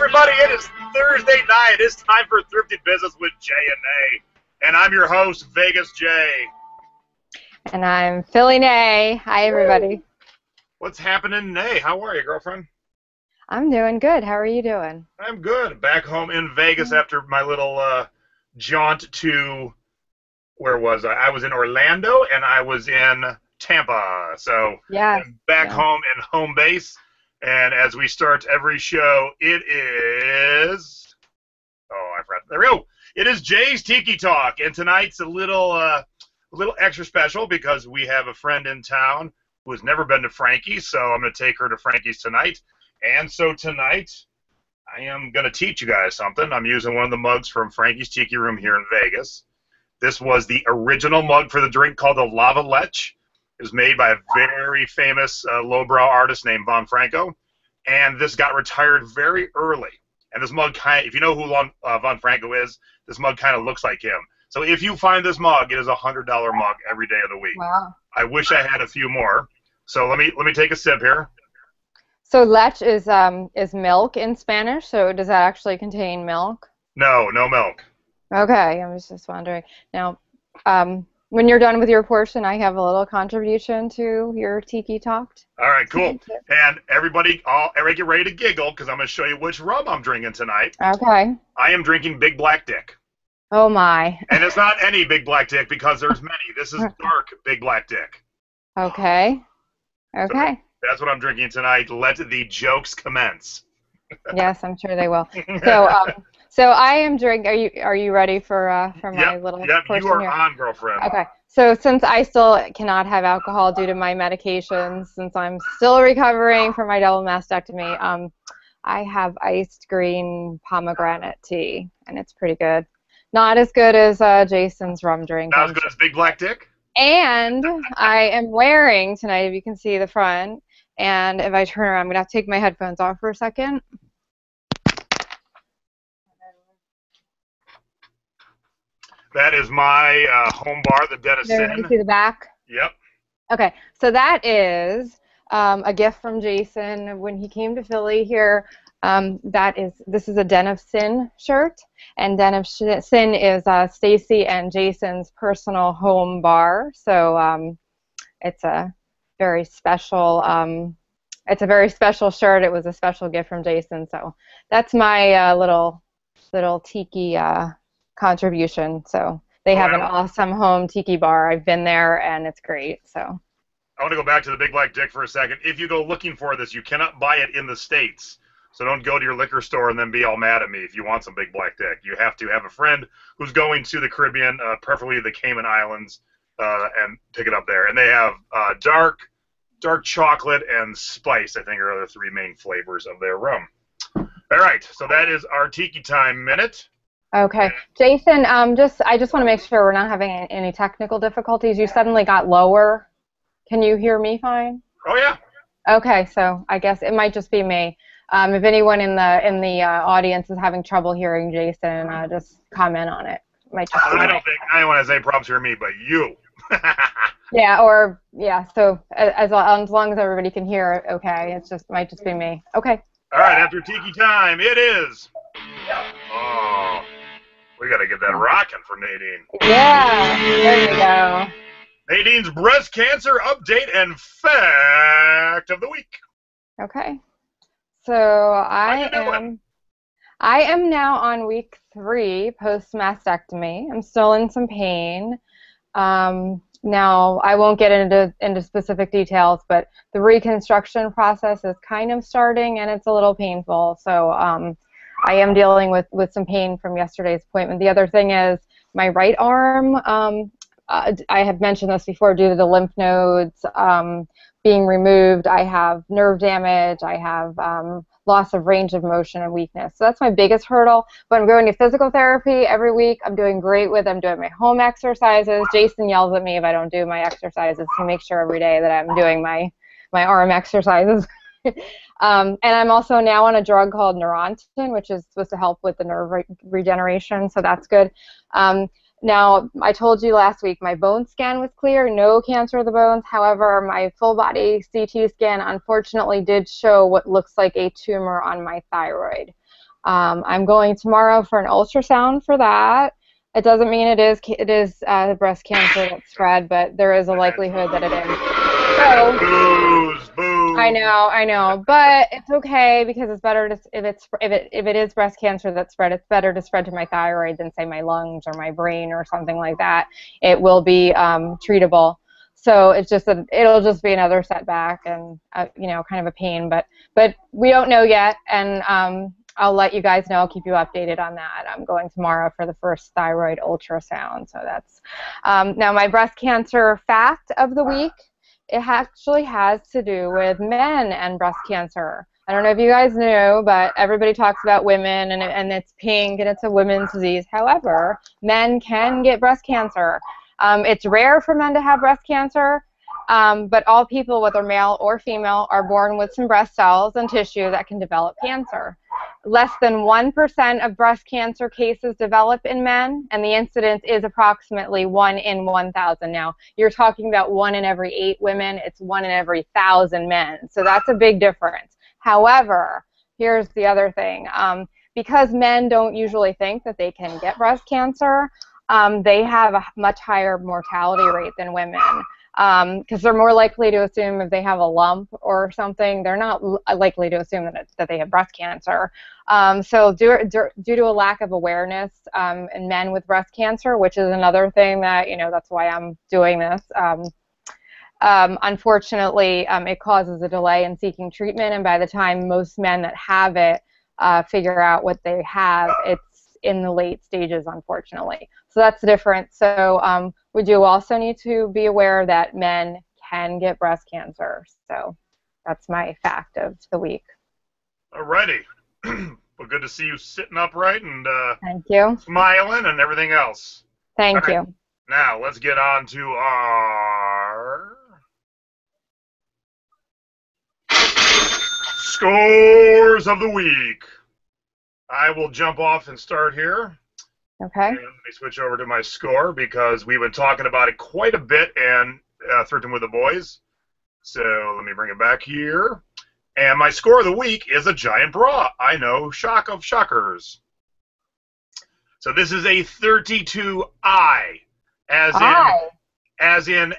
everybody. It is Thursday night. It's time for Thrifty Business with Jay and Nay. And I'm your host, Vegas Jay. And I'm Philly Nay. Hi, everybody. What's happening, Nay? How are you, girlfriend? I'm doing good. How are you doing? I'm good. Back home in Vegas after my little jaunt to, where was I? I was in Orlando and I was in Tampa. So yes. I'm back home in home base. And as we start every show, it is, I forgot. There we go. It is Jay's Tiki Talk, and tonight's a little extra special because we have a friend in town who has never been to Frankie's, so I'm going to take her to Frankie's tonight. And so tonight, I am going to teach you guys something. I'm using one of the mugs from Frankie's Tiki Room here in Vegas. This was the original mug for the drink called the Lava Lech. It was made by a very famous lowbrow artist named Von Franco, and this got retired very early. And this mug if you know who Von Franco is, this mug kind of looks like him. So if you find this mug, it is a $100 mug every day of the week. Wow. I wish I had a few more. So let me take a sip here. So lech is milk in Spanish. So does that actually contain milk? No milk. Okay, I was just wondering. Now, when you're done with your portion, I have a little contribution to your Tiki Talk. All right, cool. And everybody get ready to giggle because I'm going to show you which rum I'm drinking tonight. Okay. I am drinking Big Black Dick. Oh, my. And it's not any Big Black Dick because there's many. This is dark Big Black Dick. Okay. Okay. So that's what I'm drinking tonight. Let the jokes commence. Yes, I'm sure they will. So I am drinking. Are you ready for my little portion? Yep, you are here? on, girlfriend. Okay. So since I still cannot have alcohol due to my medications, since I'm still recovering from my double mastectomy, I have iced green pomegranate tea, and it's pretty good. Not as good as Jason's rum drink. Not as good as Big Black Dick? And I am wearing tonight, if you can see the front, and if I turn around, I'm going to have to take my headphones off for a second. That is my home bar, the Dennis Inn. You see the back? Yep. Okay, so that is a gift from Jason when he came to Philly here. This is a Den of Sin shirt, and Den of Sin is Stacy and Jason's personal home bar. So it's a very special. It's a very special shirt. It was a special gift from Jason. So that's my little tiki contribution. So they have an awesome home tiki bar. I've been there, and it's great. So I want to go back to the Big Black Dick for a second. If you go looking for this, you cannot buy it in the States. So don't go to your liquor store and then be all mad at me if you want some Big Black Dick. You have to have a friend who's going to the Caribbean, preferably the Cayman Islands, and pick it up there. And they have dark chocolate and spice, I think, are the three main flavors of their rum. All right, so that is our Tiki Time Minute. Okay, Jason. I just want to make sure we're not having any technical difficulties. You suddenly got lower. Can you hear me fine? Oh yeah. Okay, so I guess it might just be me. If anyone in the audience is having trouble hearing Jason, just comment on it. I don't think anyone has any problems hearing me, but you. So as long as everybody can hear it, okay. Might just be me. Okay. All right, after Tiki Time, it is. Oh, we gotta get that rocking for Nadine. Yeah, there you go. Nadine's breast cancer update and fact of the week. Okay. So I am now on week 3 post-mastectomy. I'm still in some pain. Now, I won't get into specific details, but the reconstruction process is kind of starting, and it's a little painful. So I am dealing with some pain from yesterday's appointment. The other thing is my right arm. I have mentioned this before, due to the lymph nodes being removed, I have nerve damage, I have loss of range of motion and weakness. So that's my biggest hurdle. But I'm going to physical therapy every week. I'm doing great with it. I'm doing my home exercises. Jason yells at me if I don't do my exercises to make sure every day that I'm doing my arm exercises. And I'm also now on a drug called Neurontin, which is supposed to help with the nerve regeneration, so that's good. Now, I told you last week my bone scan was clear, no cancer of the bones. However, my full body CT scan unfortunately did show what looks like a tumor on my thyroid. I'm going tomorrow for an ultrasound for that. It doesn't mean it is breast cancer that's spread, but there is a likelihood that it is. So, I know, but it's okay because it's better to if it is breast cancer that's spread, it's better to spread to my thyroid than say my lungs or my brain or something like that. It will be treatable. So it's just it'll just be another setback and you know, kind of a pain, but we don't know yet, and I'll let you guys know. I'll keep you updated on that. I'm going tomorrow for the first thyroid ultrasound. So that's now my breast cancer fact of the week. It actually has to do with men and breast cancer. I don't know if you guys knew, but everybody talks about women and it's pink and it's a women's disease. However, men can get breast cancer. It's rare for men to have breast cancer, but all people, whether male or female, are born with some breast cells and tissue that can develop cancer. Less than 1% of breast cancer cases develop in men, and the incidence is approximately 1 in 1,000. Now, you're talking about 1 in every 8 women. It's 1 in every 1,000 men, so that's a big difference. However, here's the other thing. Because men don't usually think that they can get breast cancer, they have a much higher mortality rate than women. Because they're more likely to assume if they have a lump or something, they're not likely to assume that they have breast cancer. So due to a lack of awareness in men with breast cancer, which is another thing that, you know, that's why I'm doing this, unfortunately, it causes a delay in seeking treatment, and by the time most men that have it figure out what they have, it's in the late stages, unfortunately. So that's different. So we do also need to be aware that men can get breast cancer. So that's my fact of the week. Alrighty. Well, good to see you sitting upright and thank you, smiling and everything else. Thank you. Now let's get on to our scores of the week. I will jump off and start here. Okay. And let me switch over to my score because we've been talking about it quite a bit in Thrifting with the Boys. So let me bring it back here. And my score of the week is a giant bra. I know, shock of shockers. So this is a 32I, as in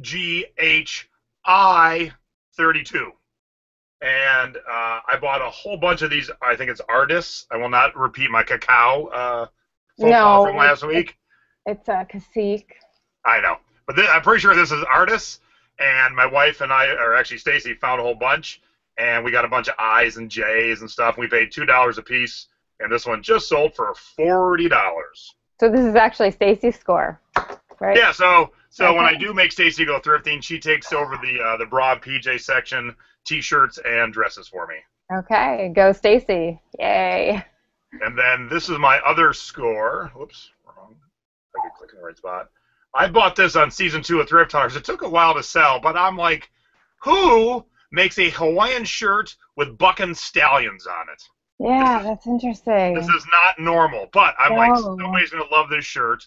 FGHI 32. And I bought a whole bunch of these. I think it's artists. I will not repeat my cacao faux pas from last week. It's a cacique. I know. But I'm pretty sure this is artists. And my wife and I, or actually Stacy, found a whole bunch. And we got a bunch of I's and J's and stuff. We paid $2 a piece. And this one just sold for $40. So this is actually Stacy's score, right? Yeah, so okay. When I do make Stacy go thrifting, she takes over the bra and PJ section, T-shirts, and dresses for me. Okay, go Stacy. Yay. And then this is my other score. Whoops, wrong. I could click in the right spot. I bought this on Season 2 of Thrift Hunters. It took a while to sell, but I'm like, who makes a Hawaiian shirt with bucking stallions on it? Yeah, that's interesting. This is not normal, but I'm like, somebody's going to love this shirt.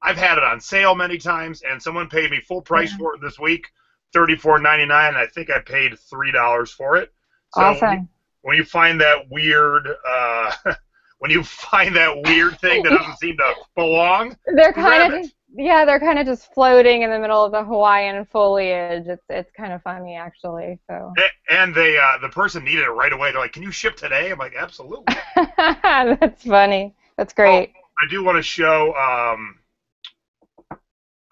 I've had it on sale many times, and someone paid me full price for it this week, $34.99, and I think I paid $3 for it. So awesome. When you find that weird, thing that doesn't seem to belong, they're kind of just floating in the middle of the Hawaiian foliage. It's kind of funny, actually. So. And the person needed it right away. They're like, "Can you ship today?" I'm like, "Absolutely." That's funny. That's great. I do want to show.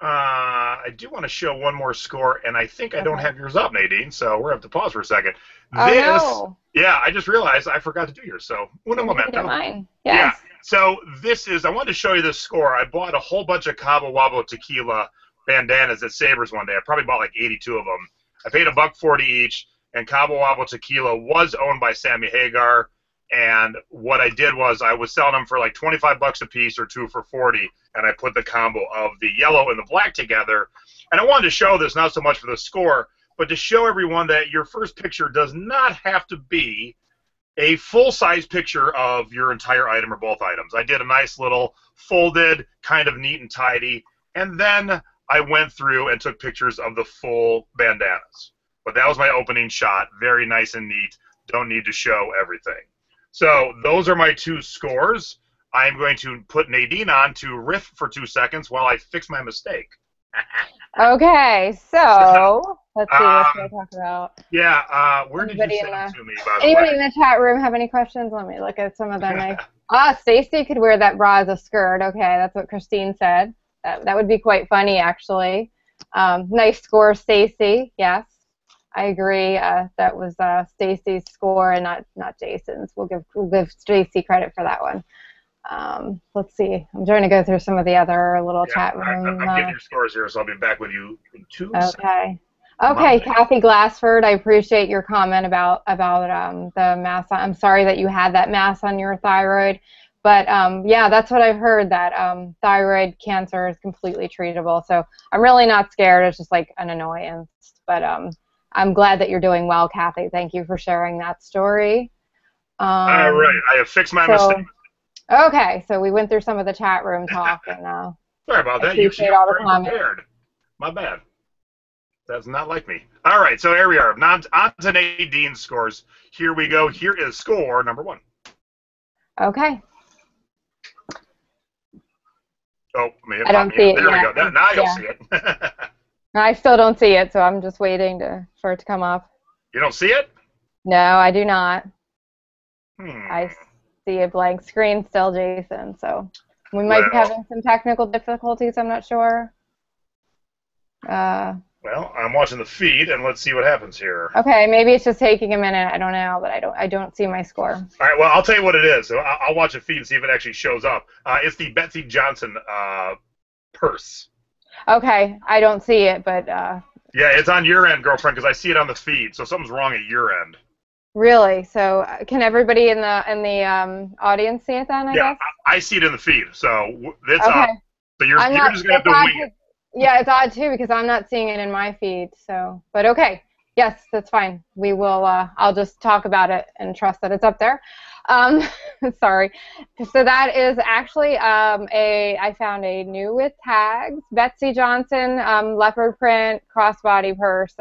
I do want to show one more score, and I think I don't have yours up, Nadine. So we're gonna have to pause for a second. No. Yeah, I just realized I forgot to do yours. So uno momento. Mine. Yes. Yeah. So this is. I wanted to show you this score. I bought a whole bunch of Cabo Wabo tequila bandanas at Sabres one day. I probably bought like 82 of them. I paid $1.40 each, and Cabo Wabo tequila was owned by Sammy Hagar. And what I did was I was selling them for like $25 a piece or 2 for $40, and I put the combo of the yellow and the black together. And I wanted to show this not so much for the score, but to show everyone that your first picture does not have to be a full-size picture of your entire item or both items. I did a nice little folded, kind of neat and tidy, and then I went through and took pictures of the full bandanas. But that was my opening shot. Very nice and neat. Don't need to show everything. So those are my 2 scores. I'm going to put Nadine on to riff for 2 seconds while I fix my mistake. Okay, so let's see what should I talk about. Yeah, where did you send them to me, by the way? Anybody in the chat room have any questions? Let me look at some of them. Stacy could wear that bra as a skirt. Okay, that's what Christine said. That would be quite funny, actually. Nice score, Stacy. Yes, I agree. That was Stacy's score and not Jason's. We'll give Stacy credit for that one. Let's see. I'm trying to go through some of the other little chat room. I'm getting your scores here, so I'll be back with you in 2 seconds. Okay, Kathy Glassford, I appreciate your comment about the mass. I'm sorry that you had that mass on your thyroid, but yeah, that's what I've heard, that thyroid cancer is completely treatable. So I'm really not scared. It's just like an annoyance. But I'm glad that you're doing well, Kathy. Thank you for sharing that story. All right, I have fixed my mistake. Okay, so we went through some of the chat room talk, and sorry about that. You should all the prepared. My bad. That's not like me. All right, so here we are. On to Nadine's scores. Here we go. Here is score number 1. Okay. Oh, I don't see it there yet. We go. Now you'll see it. I still don't see it, so I'm just waiting for it to come up. You don't see it? No, I do not. I see a blank screen still, Jason, so we might be having some technical difficulties. I'm not sure. Well, I'm watching the feed, and let's see what happens here. Okay, maybe it's just taking a minute. I don't know, but I don't see my score. All right, well, I'll tell you what it is. So I'll watch the feed and see if it actually shows up. It's the Betsy Johnson purse. Okay, I don't see it, but yeah, it's on your end, girlfriend, because I see it on the feed. So something's wrong at your end. Really? So can everybody in the audience see it then? I guess. I see it in the feed. So it's up. So you're just gonna have to wing it. Yeah, it's odd too because I'm not seeing it in my feed. So, but okay, yes, that's fine. We will. I'll just talk about it and trust that it's up there. Sorry. So that is actually I found a new with tags, Betsy Johnson leopard print crossbody purse.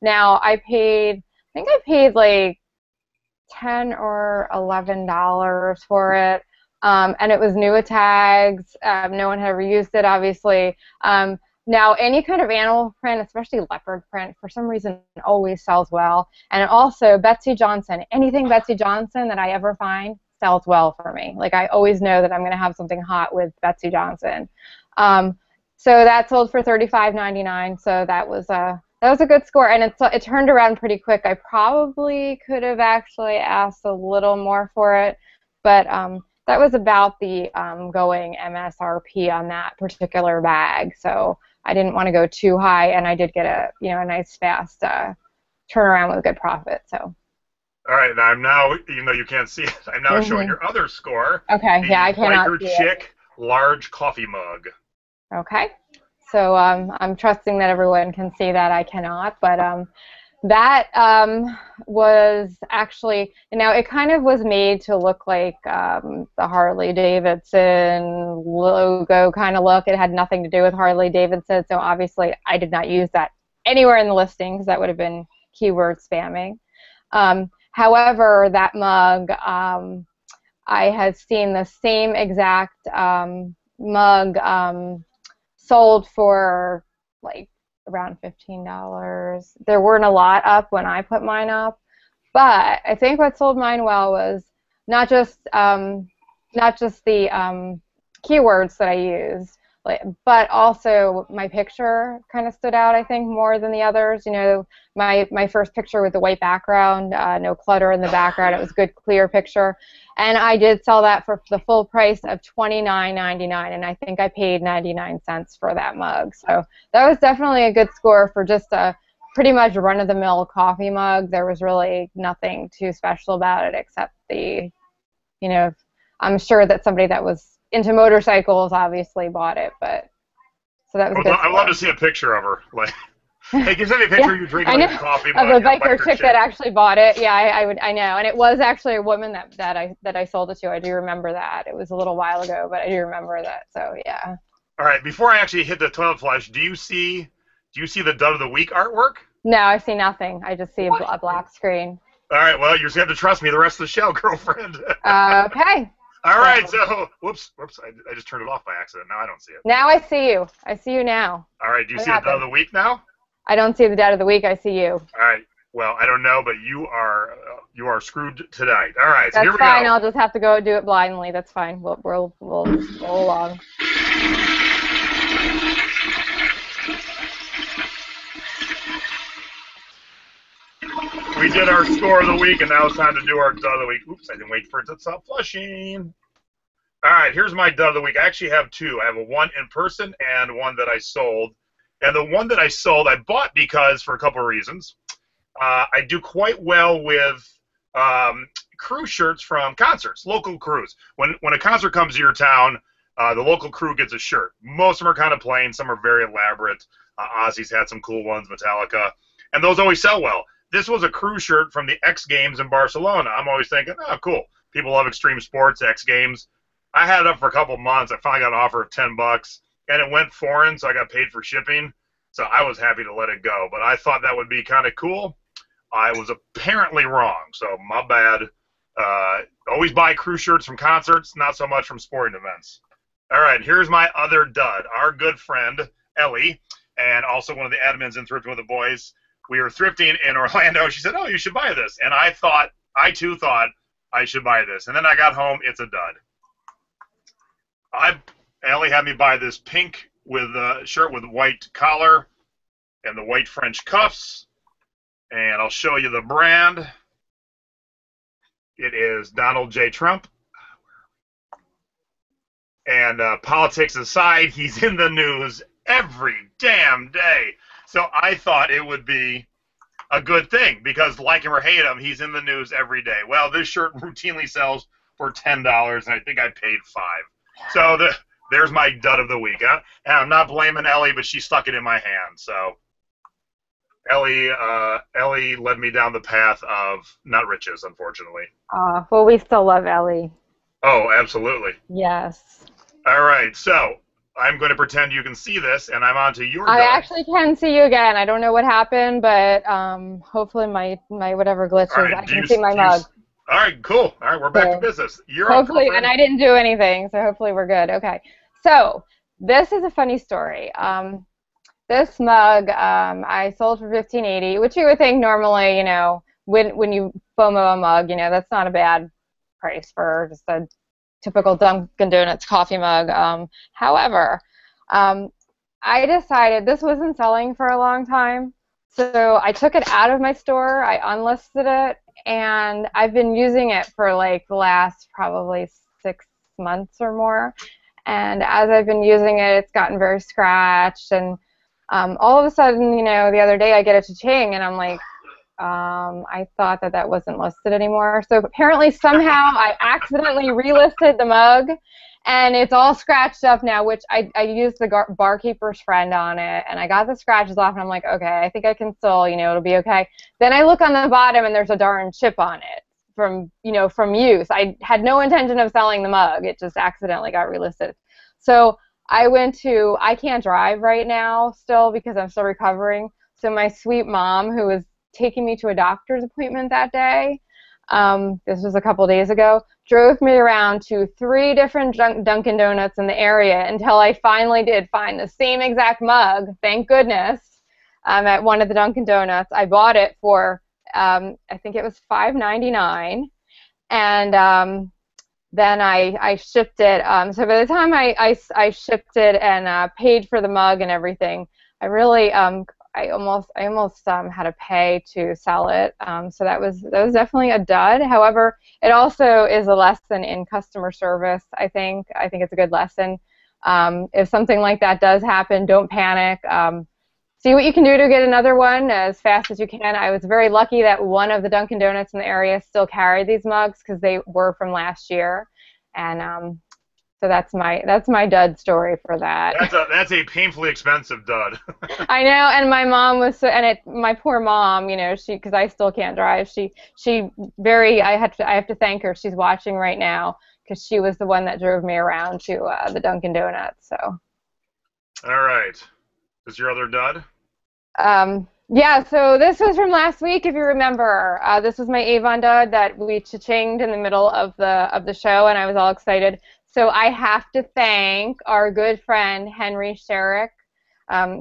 Now I think I paid like $10 or $11 for it. And it was new with tags. No one had ever used it, obviously. Now, any kind of animal print, especially leopard print, for some reason always sells well. And also, Betsy Johnson, anything Betsy Johnson that I ever find sells well for me. Like, I always know that I'm going to have something hot with Betsy Johnson. So that sold for $35.99, so that was a good score, and it turned around pretty quick. I probably could have actually asked a little more for it, but that was about the going MSRP on that particular bag, so I didn't want to go too high, and I did get a nice fast turnaround with a good profit. So. All right, and I'm now, even though you can't see it, I'm now showing your other score. Okay, yeah, I cannot see it. Chick large coffee mug. Okay, so I'm trusting that everyone can see that. I cannot, but that was actually, it kind of was made to look like the Harley Davidson logo kind of look. It had nothing to do with Harley Davidson, so obviously I did not use that anywhere in the listing because that would have been keyword spamming. However, that mug, I had seen the same exact mug sold for like around $15. There weren't a lot up when I put mine up, but I think what sold mine well was not just the keywords that I used, but also my picture kind of stood out, I think, more than the others. My first picture with the white background, no clutter in the background. It was a good, clear picture. And I did sell that for the full price of $29.99, and I think I paid 99 cents for that mug. So that was definitely a good score for just a pretty much run-of-the-mill coffee mug. There was really nothing too special about it except I'm sure that somebody that was into motorcycles obviously bought it, but so that was good. I'd love to see a picture of her. Hey, can you send me a picture of you drinking coffee mug? Of a biker chick that actually bought it. Yeah, I know, and it was actually a woman that I sold it to. I do remember that. It was a little while ago, but I do remember that. So yeah. All right, before I actually hit the toilet flush, do you see the Dud of the Week artwork? No, I see nothing. I just see a black screen. All right, well, you're just going to have to trust me the rest of the show, girlfriend. Okay. All right, so, whoops, I just turned it off by accident. Now I don't see it. Now I see you. I see you now. All right, do you see the dud of the week now? I don't see the dud of the week. I see you. All right, well, I don't know, but you are screwed tonight. All right, so That's here we fine. go. I'll just have to go do it blindly. That's fine. We'll roll along. We did our score of the week, and now it's time to do our dud of the week. Oops, I didn't wait for it to stop flushing. All right, here's my dud of the week. I actually have two. I have a one in person and one that I sold. And the one that I sold, I bought because for a couple of reasons. I do quite well with crew shirts from concerts, local crews. When a concert comes to your town, the local crew gets a shirt. Most of them are kind of plain. Some are very elaborate. Ozzy's had some cool ones, Metallica. And those always sell well. This was a crew shirt from the X Games in Barcelona. I'm always thinking, oh, cool. People love extreme sports, X Games. I had it up for a couple months. I finally got an offer of $10, and it went foreign, so I got paid for shipping. So I was happy to let it go. But I thought that would be kind of cool. I was apparently wrong, so my bad. Always buy crew shirts from concerts, not so much from sporting events. All right, here's my other dud. Our good friend, Ellie, and also one of the admins in Thrifty with the Boys, we were thrifting in Orlando. She said, oh, you should buy this. And I too thought I should buy this. And then I got home. It's a dud. Ellie had me buy this pink with shirt with white collar and the white French cuffs. And I'll show you the brand. It is Donald J. Trump. And politics aside, he's in the news every damn day. So I thought it would be a good thing because, like him or hate him, he's in the news every day. Well, this shirt routinely sells for $10, and I think I paid $5. So there's my dud of the week. Huh? And I'm not blaming Ellie, but she stuck it in my hand. So Ellie led me down the path of not riches, unfortunately. Well, we still love Ellie. Oh, absolutely. Yes. All right, so I'm going to pretend you can see this, and I'm on to your dud. I actually can see you again. I don't know what happened, but hopefully my whatever glitches, right, I can see my mug. All right, cool. All right, we're back to business. You're hopefully, and I didn't do anything, so hopefully we're good. Okay, so this is a funny story. This mug I sold for $15.80, which you would think normally, you know, when you FOMO a mug, you know, that's not a bad price for just a typical Dunkin' Donuts coffee mug. However, I decided this wasn't selling for a long time, so I took it out of my store, I unlisted it, and I've been using it for like the last probably 6 months or more. And as I've been using it, it's gotten very scratched, and all of a sudden, you know, the other day I get a cha-ching, and I'm like, I thought that wasn't listed anymore. So apparently somehow I accidentally relisted the mug, and it's all scratched up now, which I used the barkeeper's friend on it, and I got the scratches off, and I'm like, okay, I think I can still, you know, it'll be okay. Then I look on the bottom, and there's a darn chip on it from use. I had no intention of selling the mug. It just accidentally got relisted. So I can't drive right now still because I'm still recovering. So my sweet mom, who was taking me to a doctor's appointment that day, this was a couple days ago, drove me around to 3 different Dunkin' Donuts in the area until I finally did find the same exact mug, thank goodness, at one of the Dunkin' Donuts. I bought it for, I think it was $5.99, and then I shipped it. So by the time I shipped it and paid for the mug and everything, I really I almost had to pay to sell it. So that was definitely a dud. However, it also is a lesson in customer service. I think it's a good lesson. If something like that does happen, don't panic. See what you can do to get another one as fast as you can. I was very lucky that one of the Dunkin' Donuts in the area still carried these mugs because they were from last year, and so that's my dud story for that. That's a painfully expensive dud. I know, and my mom was my poor mom, you know, because I still can't drive. I have to thank her. She's watching right now because she was the one that drove me around to the Dunkin' Donuts. So. All right. Is your other dud? Yeah, so this was from last week, if you remember. This was my Avon dud that we cha-chinged in the middle of the show, and I was all excited. So I have to thank our good friend Henry Sherrick.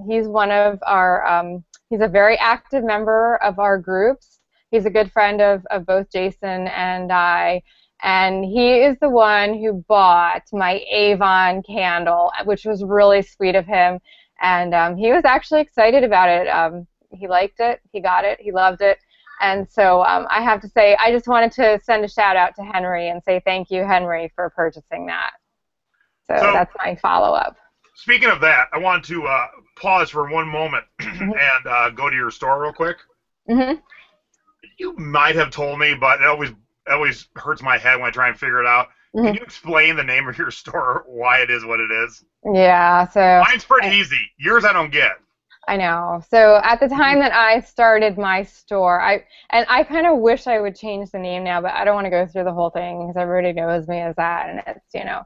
He's one of our he's a very active member of our groups. He's a good friend of both Jason and I, and he is the one who bought my Avon candle, which was really sweet of him. And he was actually excited about it. He liked it, he got it, he loved it. And so I have to say, I just wanted to send a shout out to Henry and say thank you, Henry, for purchasing that. So that's my follow-up. Speaking of that, I want to pause for one moment and go to your store real quick. Mm-hmm. You might have told me, but it always hurts my head when I try and figure it out. Can you explain the name of your store, why it is what it is? Yeah, so mine's pretty easy. Yours I don't get. I know. So at the time that I started my store, I kind of wish I would change the name now, but I don't want to go through the whole thing because everybody knows me as that, and it's, you know.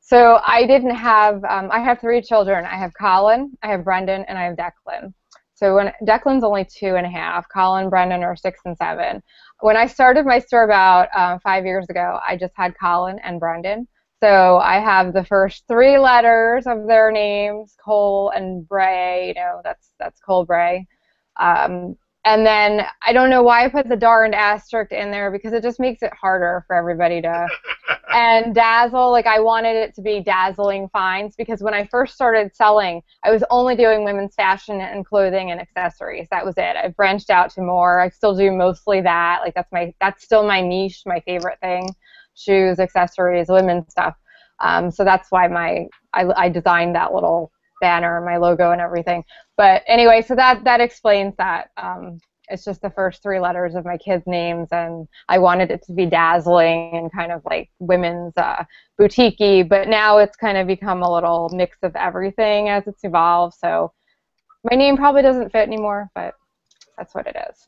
So I didn't have, I have 3 children. I have Colin, I have Brendan, and I have Declan. So when Declan's only 2.5, Colin and Brendan are 6 and 7. When I started my store about 5 years ago, I just had Colin and Brendan. So I have the first 3 letters of their names, Cole and Bray. You know, that's Cole Bray. And then I don't know why I put the darned asterisk in there because it just makes it harder for everybody to. And Dazzle, like I wanted it to be Dazzling Finds because when I first started selling, I was only doing women's fashion and clothing and accessories. That was it. I've branched out to more. I still do mostly that. Like that's still my niche, my favorite thing. Shoes, accessories, women's stuff. So that's why I designed that little banner, my logo and everything. But anyway, so that explains that. It's just the first 3 letters of my kids' names, and I wanted it to be dazzling and kind of like women's boutique-y, but now it's kind of become a little mix of everything as it's evolved. So my name probably doesn't fit anymore, but that's what it is.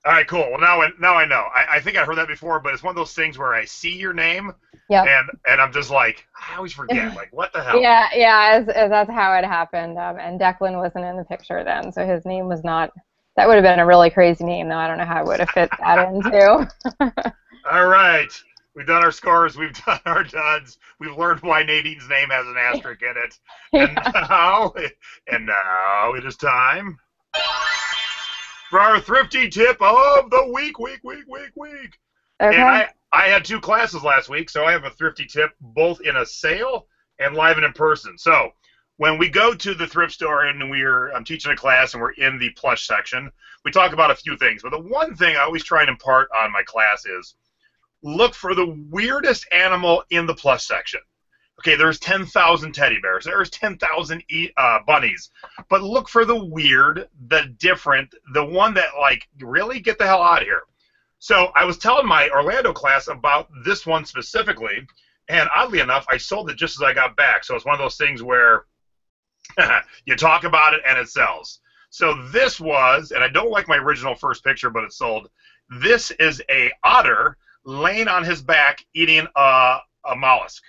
All right, cool. Well, now I know. I think I heard that before, but it's one of those things where I see your name, and I'm just like, I always forget. Like, what the hell? Yeah, that's how it happened. And Declan wasn't in the picture then, so his name was not. That would have been a really crazy name, though. I don't know how I would have fit that in, too. All right. We've done our scores. We've done our duds. We've learned why Nadine's name has an asterisk in it. And now it is time for our Thrifty tip of the week. Okay. And I had 2 classes last week, so I have a Thrifty tip both in a sale and live and in person. So when we go to the thrift store and I'm teaching a class and we're in the plush section, we talk about a few things. But the one thing I always try and impart on my class is look for the weirdest animal in the plush section. Okay, there's 10,000 teddy bears. There's 10,000 bunnies. But look for the weird, the different, the one that, like, really get the hell out of here. So I was telling my Orlando class about this one specifically, and oddly enough, I sold it just as I got back. So it's one of those things where you talk about it and it sells. So this was, and I don't like my original first picture, but it sold. This is a otter laying on his back eating a mollusk.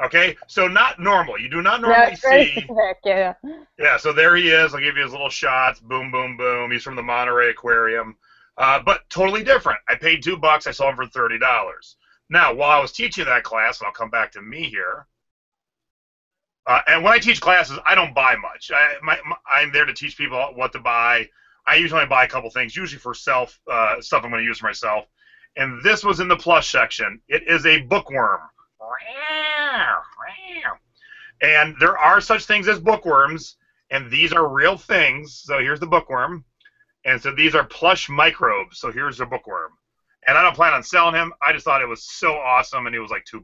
Okay, so not normal. You do not normally see. Yeah. Yeah, so there he is. I'll give you his little shots. Boom, boom, boom. He's from the Monterey Aquarium. But totally different. I paid $2. I sold him for $30. Now, while I was teaching that class, and I'll come back to me here, and when I teach classes, I don't buy much. I'm there to teach people what to buy. I usually buy a couple things, usually for stuff I'm going to use for myself. And this was in the plush section. It is a bookworm. And there are such things as bookworms, and these are real things. So here's the bookworm. And so these are plush microbes. So here's the bookworm. And I don't plan on selling him. I just thought it was so awesome, and he was like $2.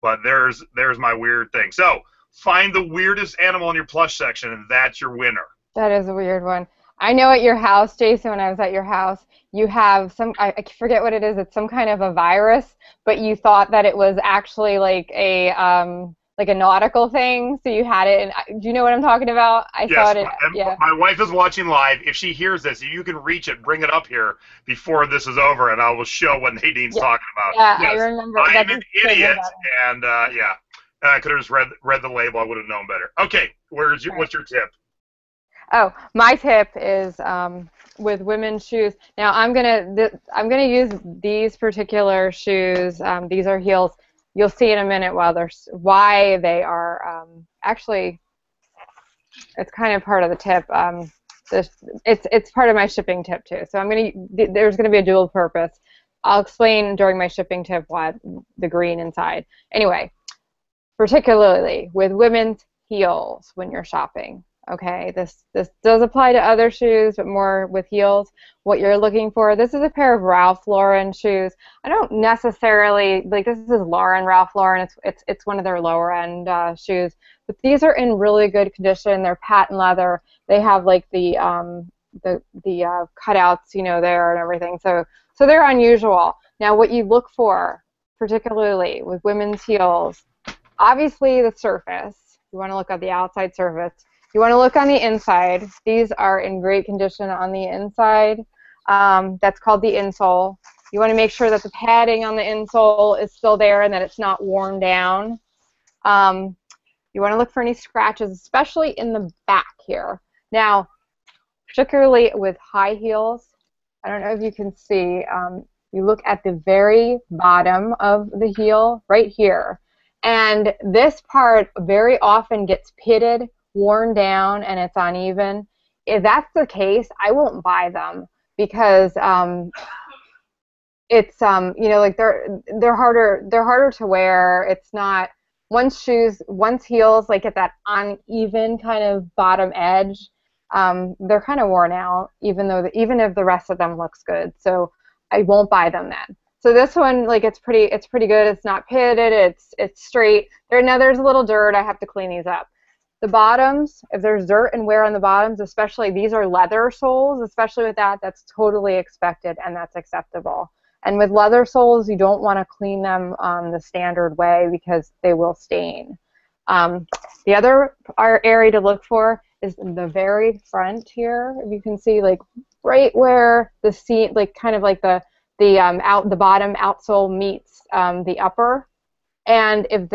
But there's my weird thing. So find the weirdest animal in your plush section, and that's your winner. That is a weird one. I know at your house, Jason, when I was at your house, you have some, I forget what it is, it's some kind of a virus, but you thought that it was actually like a nautical thing, so you had it, and do you know what I'm talking about? My wife is watching live. If she hears this, if you can reach it, bring it up here before this is over, and I will show what Nadine's talking about. Yeah, yes, I remember. I'm an idiot, and I could have just read the label. I would have known better. Okay, what's your tip? Oh, my tip is with women's shoes. Now I'm gonna use these particular shoes. These are heels. You'll see in a minute why they are actually. It's kind of part of the tip. It's part of my shipping tip too. So there's gonna be a dual purpose. I'll explain during my shipping tip why the green inside. Anyway, particularly with women's heels when you're shopping. Okay, this does apply to other shoes, but more with heels. What you're looking for, this is a pair of Ralph Lauren shoes. I don't necessarily, like, this is Ralph Lauren, it's one of their lower end shoes, but these are in really good condition. They're patent leather. They have like the cutouts, you know, there and everything. So they're unusual. Now what you look for, particularly with women's heels, obviously the surface. You want to look at the outside surface. You want to look on the inside. These are in great condition on the inside. That's called the insole. You want to make sure that the padding on the insole is still there and that it's not worn down. You want to look for any scratches, especially in the back here. Now, particularly with high heels, I don't know if you can see, you look at the very bottom of the heel right here. And this part very often gets pitted, worn down, and it's uneven. If that's the case, I won't buy them because it's you know, like they're harder to wear. It's not once heels like at that uneven kind of bottom edge, they're kind of worn out, even if the rest of them looks good. So I won't buy them then. So this one, like, it's pretty good. It's not pitted. It's straight. There's a little dirt. I have to clean these up. The bottoms, if there's dirt and wear on the bottoms, especially these are leather soles, especially with that's totally expected and that's acceptable. And with leather soles, you don't want to clean them the standard way because they will stain. The other area to look for is the very front here. If you can see, like, right where the seat, like, kind of like the bottom outsole meets the upper, and if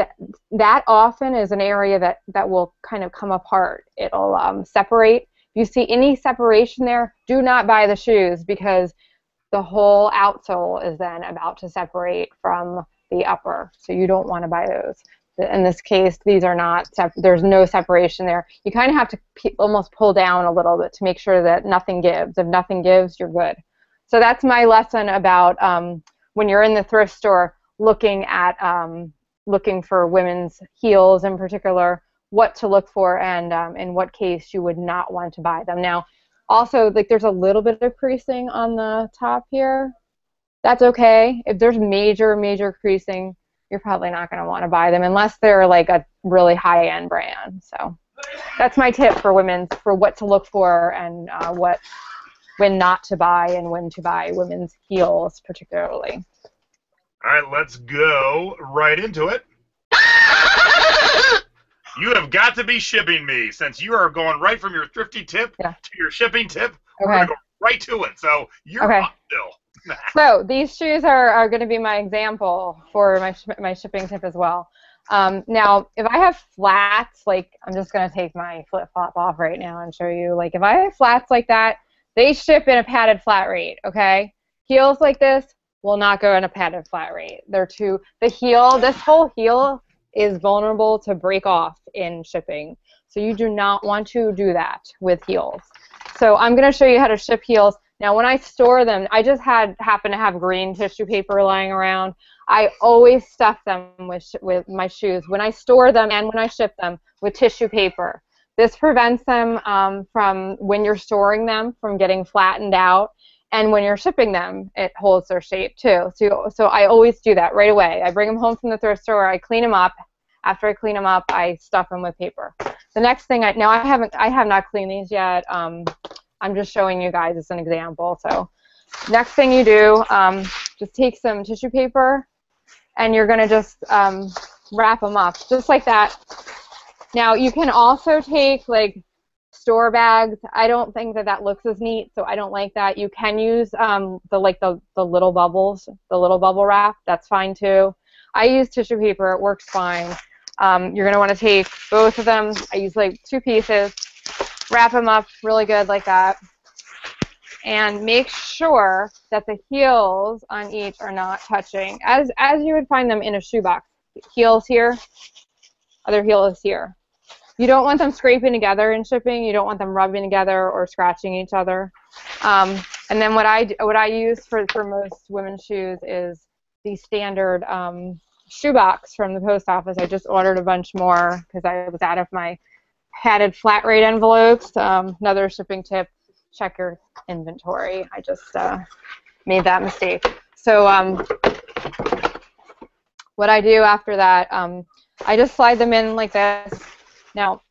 that often is an area that will kind of come apart. It'll separate. If you see any separation there, do not buy the shoes because the whole outsole is then about to separate from the upper. So you don't want to buy those. In this case, these are not. There's no separation there. You kind of have to almost pull down a little bit to make sure that nothing gives. If nothing gives, you're good. So that's my lesson about when you're in the thrift store looking for women's heels in particular, what to look for and in what case you would not want to buy them. Now, also, like, there's a little bit of creasing on the top here. That's okay. If there's major creasing, you're probably not going to want to buy them unless they're like a really high-end brand. So that's my tip for what to look for and when not to buy and when to buy women's heels particularly. All right, let's go right into it. You have got to be shipping me since you are going right from your thrifty tip to your shipping tip. We're going to go right to it. So you're up still. So these shoes are going to be my example for my shipping tip as well. Now, if I have flats, like, I'm just going to take my flip-flop off right now and show you. Like, if I have flats like that, they ship in a padded flat rate, okay? Heels like this will not go in a padded flat rate. This whole heel is vulnerable to break off in shipping. So you do not want to do that with heels. So I'm going to show you how to ship heels. Now, when I store them, I just happen to have green tissue paper lying around. I always stuff them with my shoes when I store them and when I ship them with tissue paper. This prevents them from, when you're storing them, from getting flattened out. And when you're shipping them, it holds their shape too. So I always do that right away. I bring them home from the thrift store. I clean them up. After I clean them up, I stuff them with paper. The next thing I have not cleaned these yet. I'm just showing you guys as an example. So next thing you do, just take some tissue paper, and you're gonna just wrap them up just like that. Now you can also take like store bags. I don't think that looks as neat, so I don't like that. You can use the little bubbles, the little bubble wrap. That's fine too. I use tissue paper. It works fine. You're going to want to take both of them. I use like 2 pieces. wrap them up really good like that. And make sure that the heels on each are not touching, as you would find them in a shoebox. Heels here, other heel is here. You don't want them scraping together in shipping. You don't want them rubbing together or scratching each other. And then what I use for most women's shoes is the standard shoebox from the post office. I just ordered a bunch more because I was out of my padded flat rate envelopes. Another shipping tip: check your inventory. I just made that mistake. So what I do after that, I just slide them in like this. Now,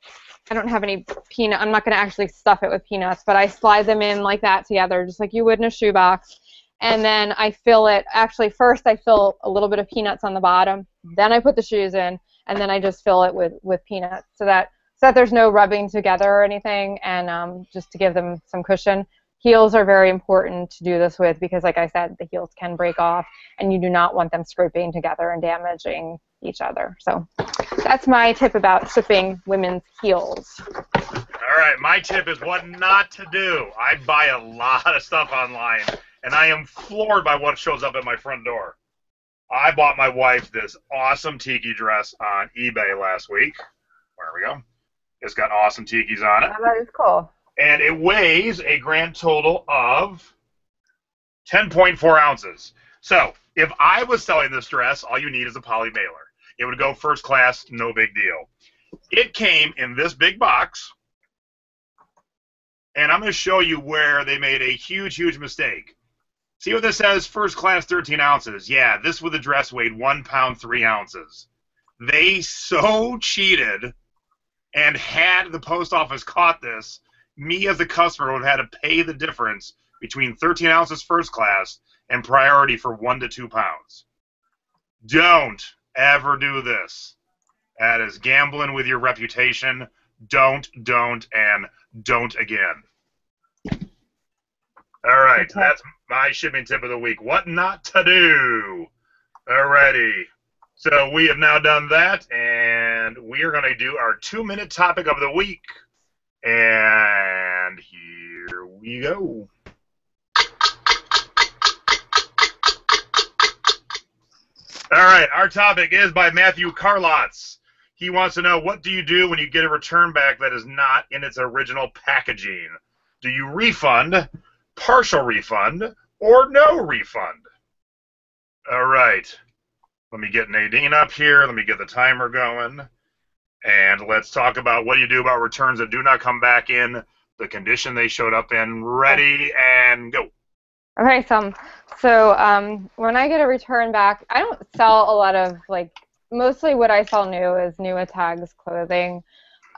I don't have any peanut. I'm not going to actually stuff it with peanuts, but I slide them in like that together, just like you would in a shoebox. And then I fill it. Actually, first I fill a little bit of peanuts on the bottom. Then I put the shoes in, and then I just fill it with peanuts so that there's no rubbing together or anything, and just to give them some cushion. Heels are very important to do this with because, like I said, the heels can break off, and you do not want them scraping together and damaging each other. So that's my tip about shipping women's heels. All right, my tip is what not to do. I buy a lot of stuff online, and I am floored by what shows up at my front door. I bought my wife this awesome tiki dress on eBay last week. There we go. It's got awesome tikis on it. Oh, that is cool. And it weighs a grand total of 10.4 ounces. So if I was selling this dress, all you need is a poly mailer. It would go first class, no big deal. It came in this big box, and I'm going to show you where they made a huge, huge mistake. See what this says? First class, 13 ounces. Yeah, this with the dress weighed 1 pound, 3 ounces. They so cheated, and had the post office caught this, me as a customer would have had to pay the difference between 13 ounces first class and priority for 1 to 2 pounds. Don't ever do this. That is gambling with your reputation. Don't, and don't again. All right, Okay. That's my shipping tip of the week. What not to do. Alrighty. So we have now done that, and we are going to do our 2-minute topic of the week. And here we go. All right, our topic is by Matthew Carlotz. He wants to know, what do you do when you get a return back that is not in its original packaging? Do you refund, partial refund, or no refund? All right. Let me get Nadine up here. Let me get the timer going. And let's talk about what do you do about returns that do not come back in the condition they showed up in. Ready, and go. Okay, so when I get a return back, I don't sell a lot of, mostly what I sell new is new at tags clothing.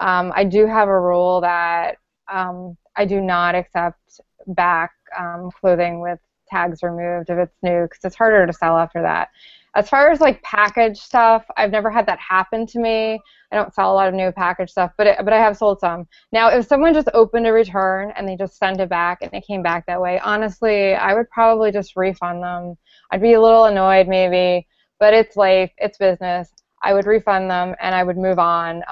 I do have a rule that I do not accept back clothing with tags removed if it's new, because it's harder to sell after that. As far as package stuff, I've never had that happen to me. I don't sell a lot of new package stuff, but I have sold some. Now, if someone just opened a return and they just sent it back and it came back that way, honestly, I would probably just refund them. I'd be a little annoyed maybe, but it's life, it's business. I would refund them and I would move on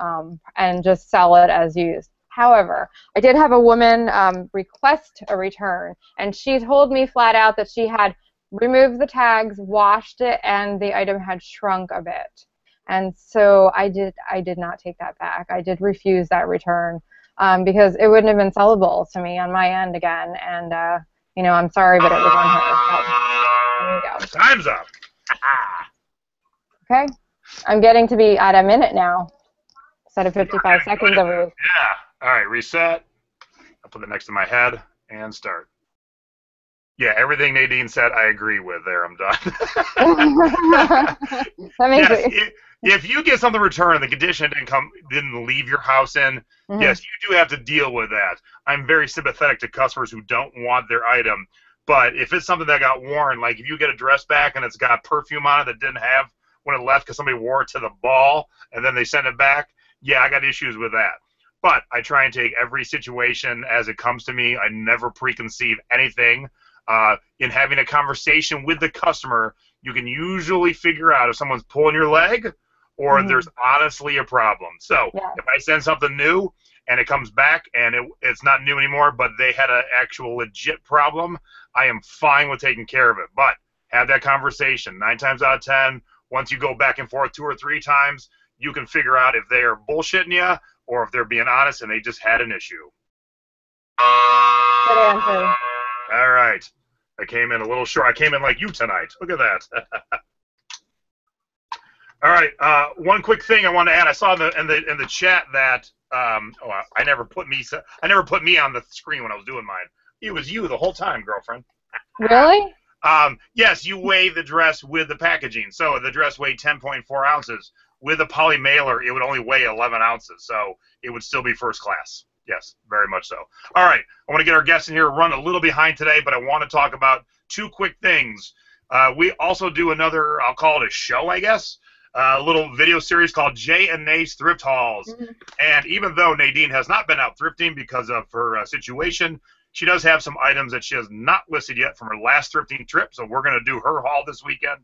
and just sell it as used. However, I did have a woman request a return, and she told me flat out that she had removed the tags, washed it, and the item had shrunk a bit. And so I did not take that back. I did refuse that return because it wouldn't have been sellable to me on my end again. And I'm sorry, but it was on her. So, there you go. Time's up. Okay, I'm getting to be at a minute now instead of 55 seconds every week. Yeah. All right, reset. I'll put it next to my head and start. Yeah, everything Nadine said, I agree with. There, I'm done. That makes yes, if you get something returned and the condition didn't leave your house in, yes, you do have to deal with that. I'm very sympathetic to customers who don't want their item, but if it's something that got worn, like if you get a dress back and it's got perfume on it that didn't have when it left because somebody wore it to the ball and then they sent it back, yeah, I got issues with that. But I try and take every situation as it comes to me. I never preconceive anything. In having a conversation with the customer, you can usually figure out if someone's pulling your leg or there's honestly a problem. So if I send something new and it comes back and it's not new anymore, but they had an actual legit problem, I am fine with taking care of it. But have that conversation. 9 times out of 10, once you go back and forth 2 or 3 times, you can figure out if they are bullshitting you or if they're being honest and they just had an issue. Good answer. All right. I came in a little short. I came in like you tonight. Look at that. All right. One quick thing I want to add. I saw in the chat that I never put me on the screen when I was doing mine. It was you the whole time, girlfriend. Really? Yes, you weigh the dress with the packaging. So the dress weighed 10.4 ounces. With a poly mailer, it would only weigh 11 ounces. So it would still be first class. Yes, very much so. All right, I want to get our guests in here, run a little behind today, but I want to talk about 2 quick things. We also do another, I'll call it a show, I guess, a little video series called Jay and Nate's Thrift Hauls. Mm-hmm. And even though Nadine has not been out thrifting because of her situation, she does have some items that she has not listed yet from her last thrifting trip, so we're going to do her haul this weekend,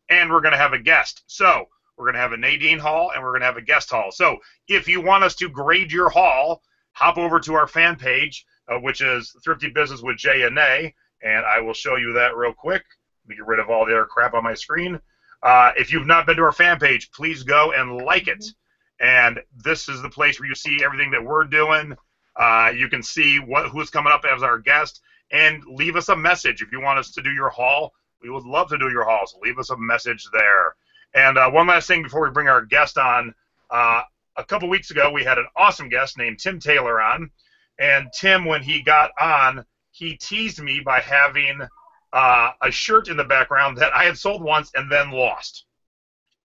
and we're going to have a guest. So we're going to have a Nadine haul, and we're going to have a guest haul. So if you want us to grade your haul, hop over to our fan page, which is Thrifty Business with Jay and Nay, and I will show you that real quick. Let me get rid of all the other crap on my screen. If you've not been to our fan page, please go and like it. And this is the place where you see everything that we're doing. You can see who's coming up as our guest, and leave us a message. If you want us to do your haul, we would love to do your haul, so leave us a message there. And one last thing before we bring our guest on. A couple weeks ago, we had an awesome guest named Tim Taylor on. And Tim, when he got on, he teased me by having a shirt in the background that I had sold once and then lost.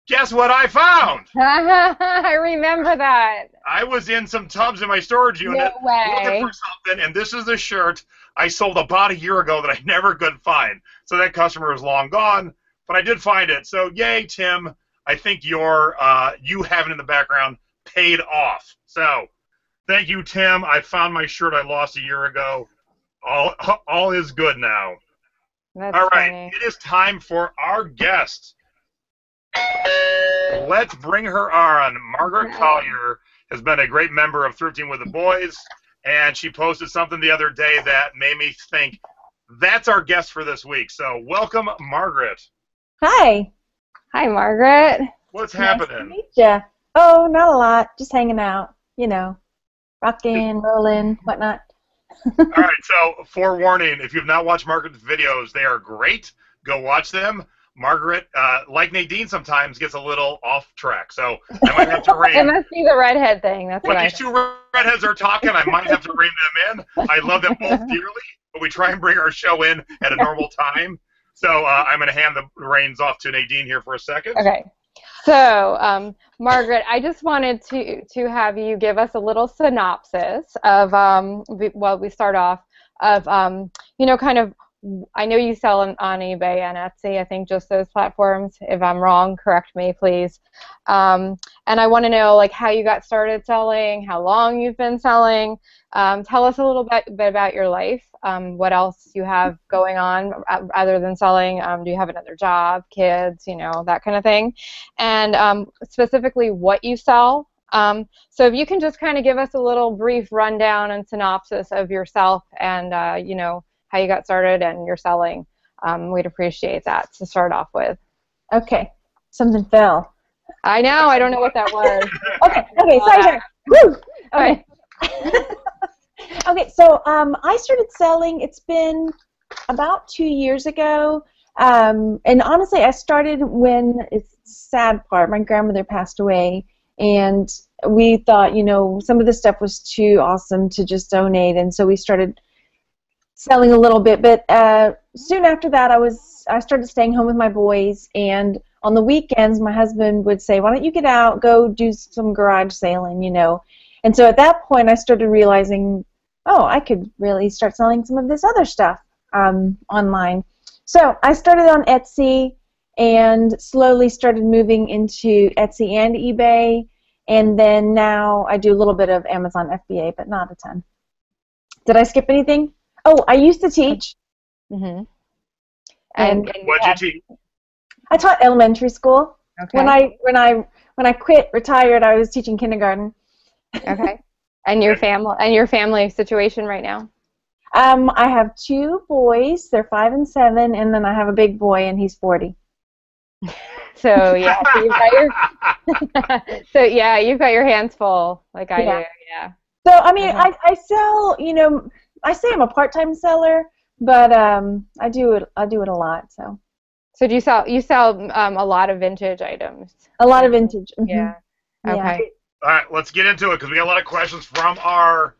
Guess what I found? I remember that. I was in some tubs in my storage unit looking for something, and this is a shirt I sold about a year ago that I never could find. So that customer is long gone, but I did find it. So yay, Tim. I think you having it in the background paid off. So thank you, Tim. I found my shirt I lost a year ago. All is good now. That's all right, funny. It is time for our guest. Let's bring her on. Margaret Collier has been a great member of Thrifting with the Boys, and she posted something the other day that made me think that's our guest for this week. So welcome, Margaret. Hi. Hi, Margaret. What's happening? Nice to meet you. Oh, not a lot. Just hanging out. You know, rocking, rolling, whatnot. All right. So, forewarning: if you've not watched Margaret's videos, they are great. Go watch them. Margaret, like Nadine, sometimes gets a little off track, so I might have to rein. It must be the redhead thing. That's when what these 2 redheads are talking, I might have to rein them in. I love them both dearly, but we try and bring our show in at a normal time. So I'm going to hand the reins off to Nadine here for a second. Okay. So, Margaret, I just wanted to have you give us a little synopsis of, we start off, of, kind of, I know you sell on eBay and Etsy, I think just those platforms. If I'm wrong, correct me, please. And I want to know, like, how you got started selling, how long you've been selling. Tell us a little bit about your life, what else you have going on other than selling. Do you have another job, kids, that kind of thing. And specifically what you sell. So if you can just kind of give us a little brief rundown and synopsis of yourself and, how you got started and your selling, we'd appreciate that to start off with. Okay. Something fell. I know. I don't know what that was. Okay. Sorry. Woo! Okay. Okay, so I started selling, it's been about 2 years ago, and honestly I started when, it's the sad part, my grandmother passed away, and we thought, some of the stuff was too awesome to just donate, and so we started selling a little bit, but soon after that I started staying home with my boys, and on the weekends my husband would say, why don't you get out, go do some garage sailing, and so at that point I started realizing, oh, I could really start selling some of this other stuff online. So I started on Etsy and slowly started moving into Etsy and eBay, and then now I do a little bit of Amazon FBA, but not a ton. Did I skip anything? Oh, I used to teach. Mm-hmm. And what'd you teach? I taught elementary school. Okay. When I retired, I was teaching kindergarten. Okay. And your family situation right now? I have 2 boys. They're 5 and 7, and then I have a big boy, and he's 40. So yeah, you've got your hands full, like I do. Yeah. So I mean, I sell. I say I'm a part-time seller, but I do it a lot. So. So do you sell a lot of vintage items? A lot of vintage. Mm-hmm. Yeah. Okay. Yeah. All right, let's get into it because we got a lot of questions from our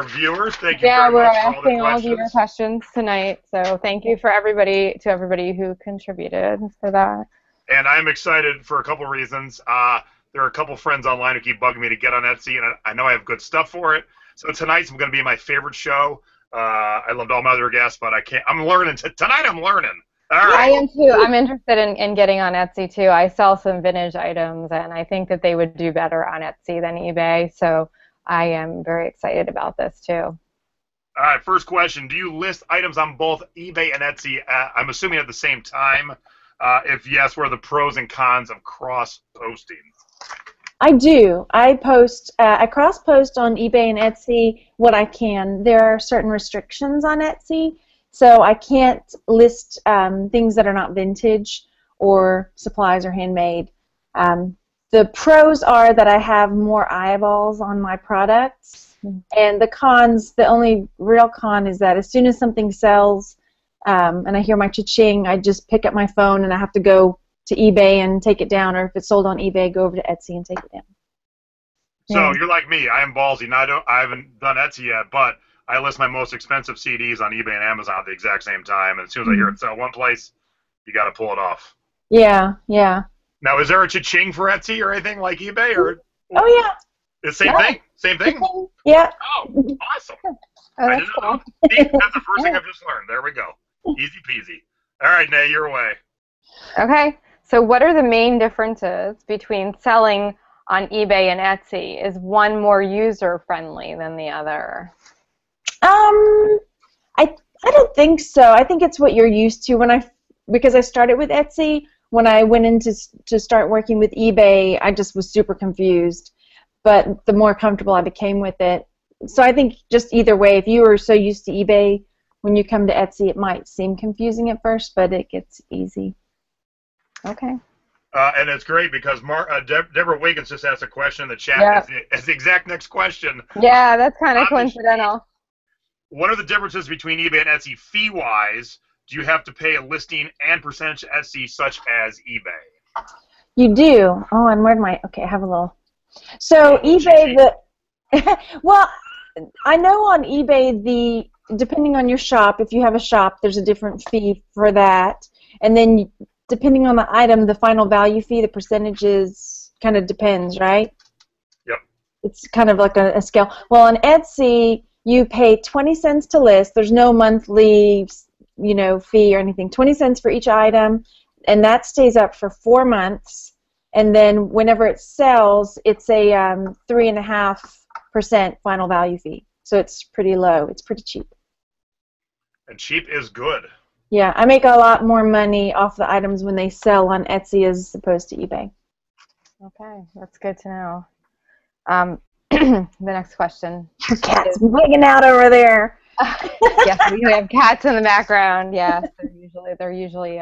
viewers. Thank you very much for all the questions. Yeah, we're asking all of your questions tonight, so thank you to everybody who contributed for that. And I'm excited for a couple reasons. There are a couple friends online who keep bugging me to get on Etsy, and I know I have good stuff for it. So tonight's going to be my favorite show. I loved all my other guests, but I can't. I'm learning tonight. I'm learning. All right. I am too. I'm interested in getting on Etsy too. I sell some vintage items, and I think that they would do better on Etsy than eBay. So I am very excited about this too. All right. First question: do you list items on both eBay and Etsy? I'm assuming at the same time. If yes, what are the pros and cons of cross-posting? I do. I cross-post on eBay and Etsy what I can. There are certain restrictions on Etsy, so I can't list things that are not vintage or supplies or handmade. The pros are that I have more eyeballs on my products, and the cons, the only real con is that as soon as something sells and I hear my cha-ching, I just pick up my phone and I have to go to eBay and take it down, or if it's sold on eBay, go over to Etsy and take it down. So you're like me. I am ballsy. Now I haven't done Etsy yet, but I list my most expensive CDs on eBay and Amazon at the exact same time, and as soon as I hear it sell one place, you got to pull it off. Yeah, yeah. Now, is there a cha-ching for Etsy or anything like eBay? Or oh yeah. The same thing? Same thing? Yeah. Oh, awesome. Oh, that's cool. See, that's the first thing I've just learned. There we go. Easy peasy. All right, Nay, your way. Okay. So what are the main differences between selling on eBay and Etsy? Is one more user-friendly than the other? I don't think so. I think it's what you're used to. Because I started with Etsy, when I went in to start working with eBay, I just was super confused. But the more comfortable I became with it. So I think just either way, if you were so used to eBay, when you come to Etsy, it might seem confusing at first, but it gets easy. Okay. And it's great because Deborah Wiggins just asked a question in the chat as the exact next question. Yeah, that's kind of coincidental. What are the differences between eBay and Etsy fee-wise? Do you have to pay a listing and percentage to Etsy such as eBay? You do. Oh, and where'd my... Okay, I have a little... So eBay, well, I know on eBay, depending on your shop, if you have a shop, there's a different fee for that. And then depending on the item, the final value fee, the percentages kind of depends, right? Yep. It's kind of like a scale. Well, on Etsy, you pay 20 cents to list. There's no monthly, fee or anything. 20 cents for each item, and that stays up for 4 months. And then whenever it sells, it's a 3.5% final value fee. So it's pretty low. It's pretty cheap. And cheap is good. Yeah, I make a lot more money off the items when they sell on Etsy as opposed to eBay. Okay, that's good to know. The next question. Your cat's wigging out over there. Yes, we have cats in the background. Yes, they're usually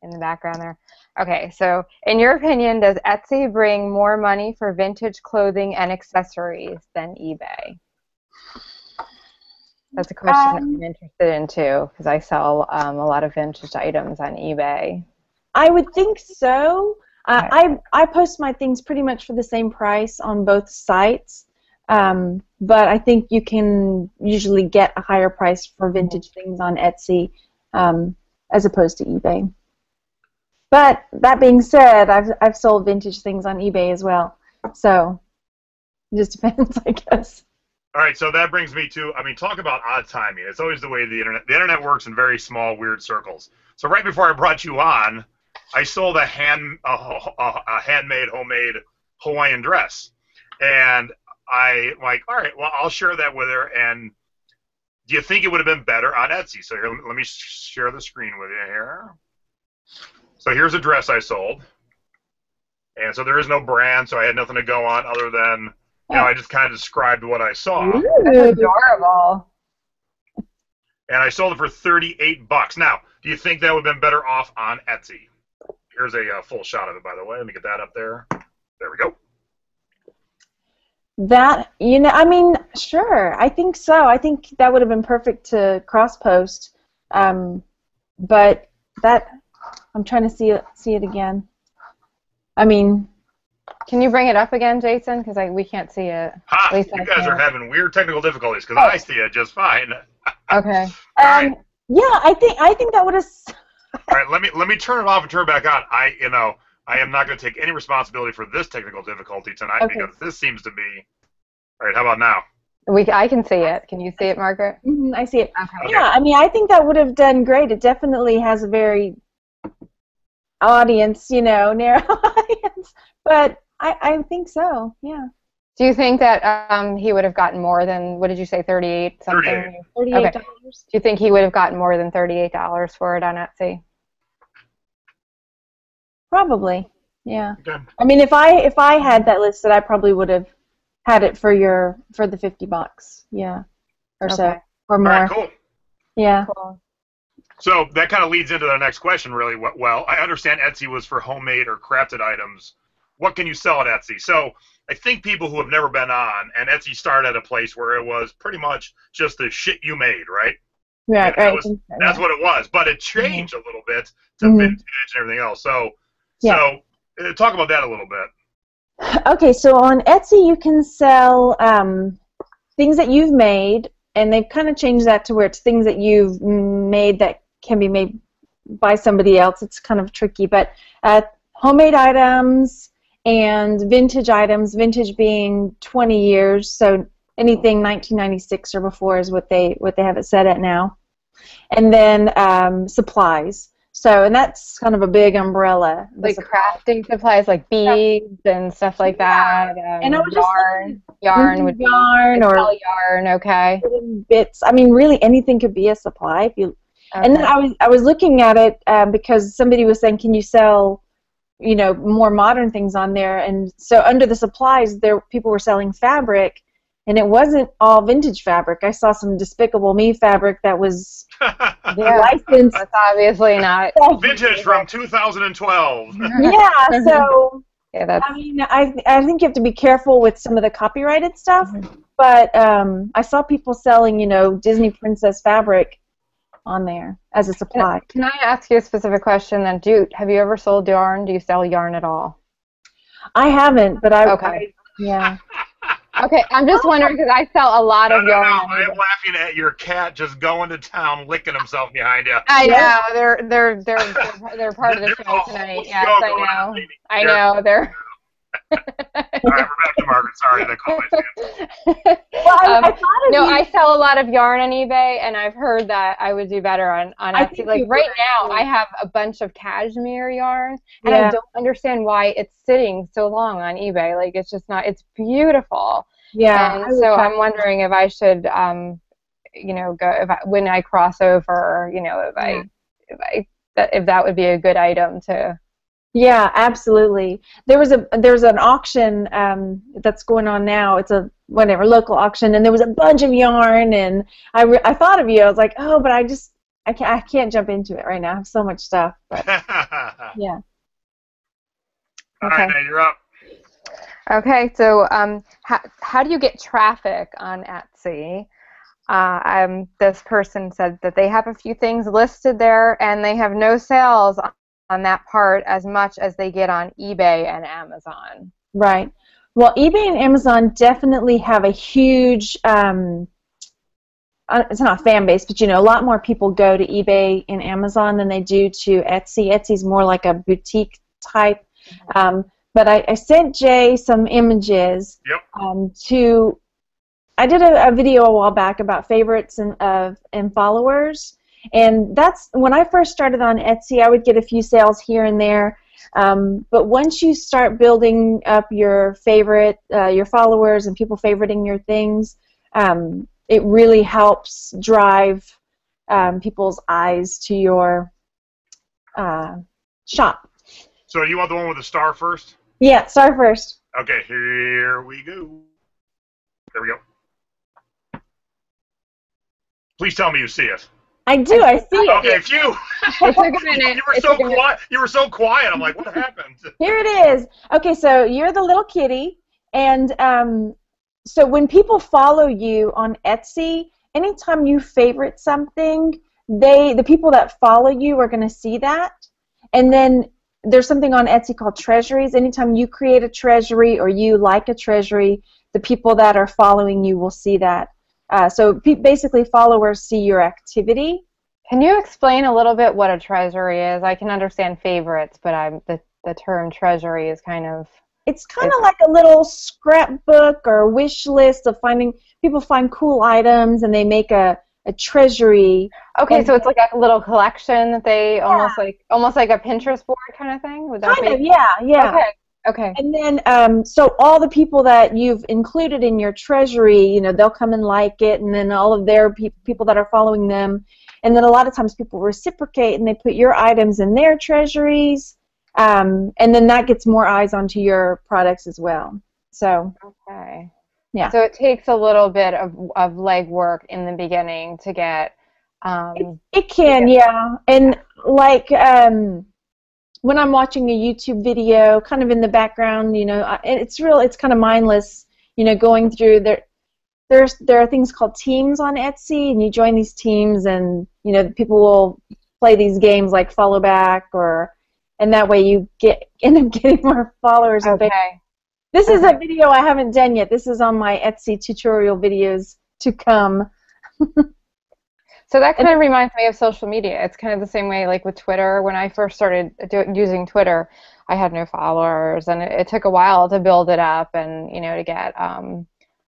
in the background there. Okay, so in your opinion, does Etsy bring more money for vintage clothing and accessories than eBay? That's a question I'm interested in too, because I sell a lot of vintage items on eBay. I would think so. I post my things pretty much for the same price on both sites, but I think you can usually get a higher price for vintage things on Etsy as opposed to eBay. But that being said, I've sold vintage things on eBay as well, so it just depends, I guess. All right, so that brings me to, talk about odd timing. It's always the way the internet works in very small, weird circles. So right before I brought you on, I sold a handmade, homemade Hawaiian dress, and I like, all right, well, I'll share that with her. And do you think it would have been better on Etsy? So here, let me share the screen with you here. So here's a dress I sold, and so there is no brand, so I had nothing to go on other than I just kind of described what I saw. That's adorable. And I sold it for $38. Now, do you think that would have been better off on Etsy? Here's a full shot of it, by the way. Let me get that up there. There we go. That, I mean, sure. I think so. I think that would have been perfect to cross-post. But that, I'm trying to see it again. I mean... Can you bring it up again, Jason? Because we can't see it. Ha! You guys are having weird technical difficulties because I see it just fine. Okay. All right. Yeah, I think that would have... All right, let me turn it off and turn it back on. I am not going to take any responsibility for this technical difficulty tonight because this seems to be... All right, how about now? I can see it. Can you see it, Margaret? Mm-hmm, I see it. Okay. Yeah, I mean, I think that would have done great. It definitely has a very narrow audience. But I think so, yeah. Do you think that he would have gotten more than, what did you say, 38 something? $38. Okay. Do you think he would have gotten more than $38 for it on Etsy? Probably, yeah. Okay. I mean, if I had that listed, I probably would have had it for the $50, yeah, or so, or more. All right, cool. Yeah. Cool. So that kind of leads into the next question, really. Well, I understand Etsy was for homemade or crafted items. What can you sell at Etsy? So I think people who have never been on, and Etsy started at a place where it was pretty much just the shit you made, right? Right, right. That's what it was. But it changed a little bit to vintage and everything else. So talk about that a little bit. Okay, so on Etsy you can sell things that you've made, and they've kind of changed that to where it's things that you've made that can be made by somebody else. It's kind of tricky, but homemade items and vintage items, vintage being 20 years, so anything 1996 or before is what they have it set at now. And then supplies. So, and that's kind of a big umbrella. Like crafting supplies, like beads and stuff like that. And I was yarn would be yarn or yarn. Okay. Bits. I mean, really anything could be a supply. If you. Okay. And then I was looking at it because somebody was saying, can you sell, more modern things on there? And so under the supplies, people were selling fabric. And it wasn't all vintage fabric. I saw some Despicable Me fabric that was licensed. That's obviously not vintage from 2012. Yeah, so that's... I mean, I think you have to be careful with some of the copyrighted stuff. But I saw people selling, Disney princess fabric on there as a supply. Can I ask you a specific question then? Have you ever sold yarn? Do you sell yarn at all? I haven't, but yeah. Okay, I'm just wondering because I sell a lot of yarn. No, I'm laughing at your cat just going to town, licking himself behind you. I know they're part of the show tonight. Yes, I know. I know they're. All right, we're back to Margaret. Sorry, that called I sell a lot of yarn on eBay, and I've heard that I would do better on Etsy. Like right now, I have a bunch of cashmere yarn, and I don't understand why it's sitting so long on eBay. Like it's just not. It's beautiful. Yeah. And so I'm wondering if I should, when I cross over, if that would be a good item to. Yeah, absolutely. There's an auction that's going on now. It's a local auction, and there was a bunch of yarn, and I thought of you. I was like, oh, but I can't jump into it right now. I have so much stuff. But yeah. All right, now you're up. Okay, so how do you get traffic on Etsy? This person said that they have a few things listed there, and they have no sales on that part as much as they get on eBay and Amazon. Right. Well, eBay and Amazon definitely have a huge, it's not a fan base, but a lot more people go to eBay and Amazon than they do to Etsy. Etsy's more like a boutique type. But I sent Jay some images I did a video a while back about favorites and followers. And that's when I first started on Etsy. I would get a few sales here and there, but once you start building up your followers and people favoriting your things, it really helps drive people's eyes to your shop. So you want the one with the star first? Yeah, star first. Okay, here we go. There we go. Please tell me you see it. I do. I see it. Okay, phew. It took a minute. You were so quiet. You were so quiet. I'm like, what happened? Here it is. Okay, so you're the little kitty, and so when people follow you on Etsy, anytime you favorite something, the people that follow you are going to see that. And then there's something on Etsy called treasuries. Anytime you create a treasury or you like a treasury, the people that are following you will see that. So basically followers see your activity. Can you explain a little bit what a treasury is? I can understand favorites, but the term treasury is kind of... It's kind of like a little scrapbook or wish list of finding... People find cool items and they make a treasury. Okay, so it's like a little collection that they almost like a Pinterest board kind of thing? Would that kind of, yeah. Okay. And then, so all the people that you've included in your treasury, you know, they'll come and like it, and then all of their people that are following them, and then a lot of times people reciprocate and they put your items in their treasuries, and then that gets more eyes onto your products as well. So. Okay. Yeah. So it takes a little bit of legwork in the beginning to get. It can, yeah, and like when I'm watching a YouTube video, kind of in the background, you know, it's kind of mindless, you know, going through there. There are things called teams on Etsy, and you join these teams, and you know, people will play these games like follow back, and that way you end up getting more followers. Okay. This is a video I haven't done yet. This is on my Etsy tutorial videos to come. So that kind of reminds me of social media. It's kind of the same way like with Twitter. When I first started using Twitter, I had no followers, and it took a while to build it up and, you know, to get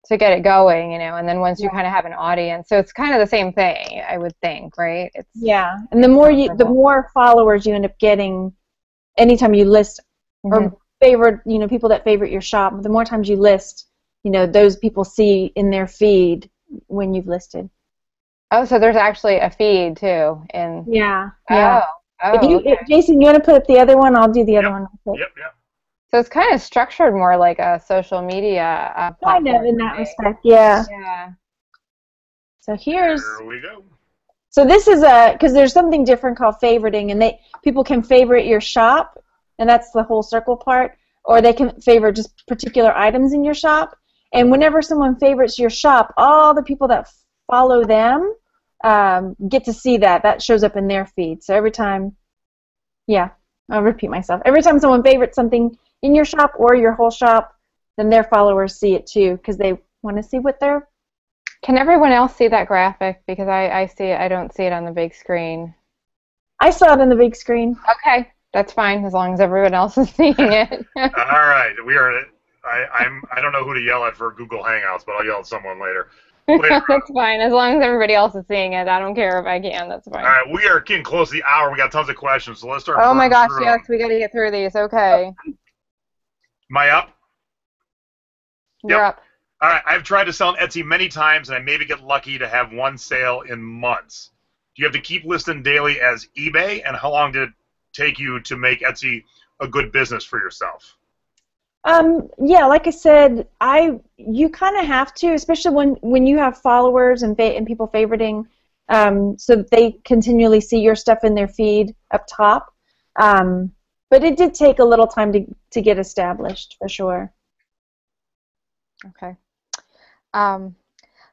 it going, you know, and then once you kind of have an audience. So it's kind of the same thing, I would think, right? Yeah, and the more followers you end up getting anytime you list or favorite, you know, people that favorite your shop, the more times you list, you know, those people see in their feed when you've listed. Oh, so there's actually a feed too. Yeah. Jason, you want to put up the other one? I'll do the other one. Yep. So it's kind of structured more like a social media platform. Kind of in that respect, yeah. Yeah. So here we go. So this is because there's something different called favoriting, and people can favorite your shop, and that's the whole circle part, or they can favorite just particular items in your shop. And whenever someone favorites your shop, all the people that follow them get to see that shows up in their feed. So every time, I'll repeat myself. Every time someone favorites something in your shop or your whole shop, then their followers see it too because they want to see what they're. Can everyone else see that graphic? Because I see it. I don't see it on the big screen. I saw it on the big screen. Okay, that's fine as long as everyone else is seeing it. All right, we are. I don't know who to yell at for Google Hangouts, but I'll yell at someone later. That's fine. As long as everybody else is seeing it, I don't care if I can. That's fine. All right, we are getting close to the hour. We got tons of questions, so let's start. Oh my gosh, yes, we got to get through these. Okay. Am I up? You're up. All right, I've tried to sell on Etsy many times, and I maybe get lucky to have one sale in months. Do you have to keep listing daily as eBay, and how long did it take you to make Etsy a good business for yourself? Yeah, like I said, you kind of have to, especially when you have followers and people favoriting, so that they continually see your stuff in their feed up top. But it did take a little time to get established, for sure. Okay.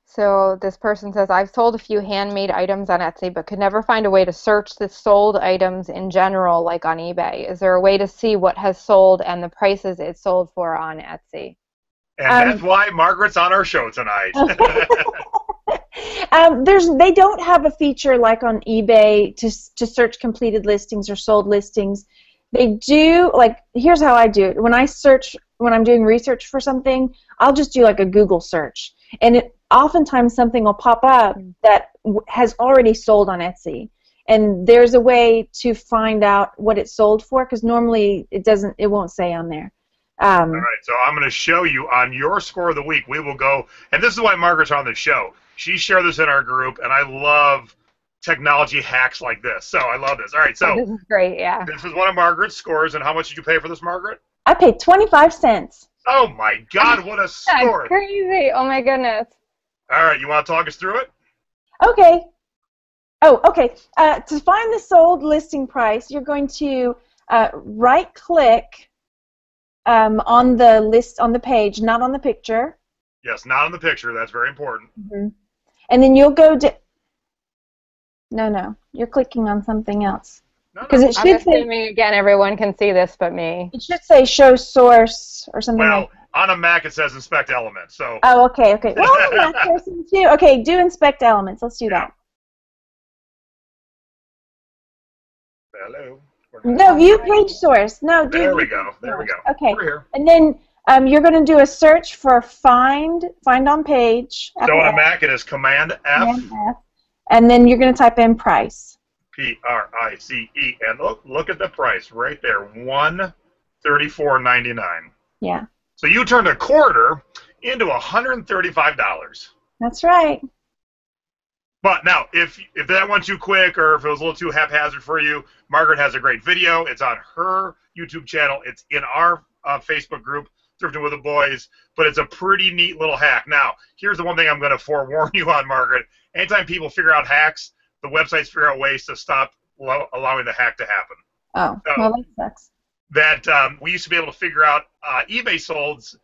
So this person says, I've sold a few handmade items on Etsy, but could never find a way to search the sold items in general, like on eBay. Is there a way to see what has sold and the prices it's sold for on Etsy? And that's why Margaret's on our show tonight. They don't have a feature like on eBay to search completed listings or sold listings. They do, like, here's how I do it. When I'm doing research for something, I'll just do like a Google search. And oftentimes something will pop up that has already sold on Etsy. And there's a way to find out what it sold for, because normally it won't say on there. All right, so I'm going to show you on your score of the week. We will go, and this is why Margaret's on the show. She shared this in our group, and I love technology hacks like this. So I love this. All right, so this is great, yeah. This is one of Margaret's scores, and how much did you pay for this, Margaret? I paid 25 cents. Oh my God, what a story! That's crazy. Oh my goodness. All right, you want to talk us through it? Okay. Oh, okay. To find the sold listing price, you're going to right-click on the list on the page, not on the picture. Yes, not on the picture. That's very important. Mm-hmm. And then you'll go to. No, you're clicking on something else. No, Because it I'm should say. assuming, again, everyone can see this but me. It should say show source or something Well, like that. on a Mac it says inspect elements. So. Oh, okay. Well, I'm a Mac person too. Okay, do inspect elements. Let's do that. Hello. No, view page source. No, do. There we go. There we go. Okay. Over here. And then you're going to do a search for find on page. So on a Mac it is Command F. And then you're going to type in price. P-R-I-C-E, and look at the price right there, $134.99. Yeah. So you turned a quarter into $135. That's right. But now, if that went too quick or if it was a little too haphazard for you, Margaret has a great video. It's on her YouTube channel. It's in our Facebook group, Thrifting with the Boys, but it's a pretty neat little hack. Now, here's the one thing I'm going to forewarn you on, Margaret. Anytime people figure out hacks, the websites figure out ways to stop allowing the hack to happen. Oh, well, that sucks. That we used to be able to figure out eBay solds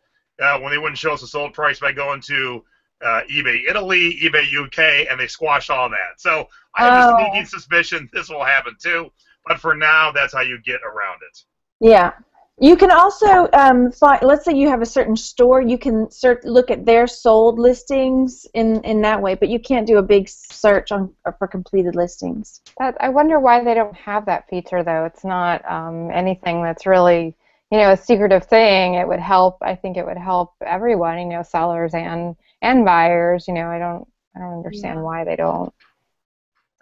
when they wouldn't show us the sold price by going to eBay Italy, eBay UK, and they squashed all that. So I have a sneaking suspicion this will happen too. But for now, that's how you get around it. Yeah. You can also find, let's say you have a certain store, you can look at their sold listings in that way, but you can't do a big search for completed listings. I wonder why they don't have that feature, though. It's not anything that's really, a secretive thing. It would help. I think it would help everyone, sellers and buyers. I don't understand why they don't.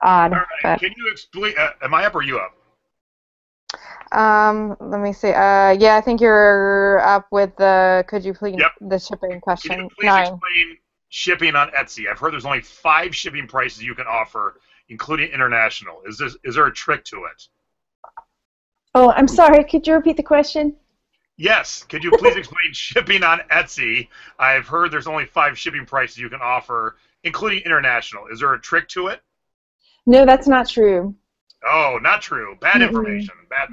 Odd. All right. Can you explain? Am I up or you up? Let me see. Yeah, I think you're up with the. Could you please the shipping question? Can you please explain shipping on Etsy? I've heard there's only 5 shipping prices you can offer, including international. Is there a trick to it? Oh, I'm sorry. Could you repeat the question? Yes. Could you please explain shipping on Etsy? I've heard there's only 5 shipping prices you can offer, including international. Is there a trick to it? No, that's not true. Oh, not true. Bad information. Bad.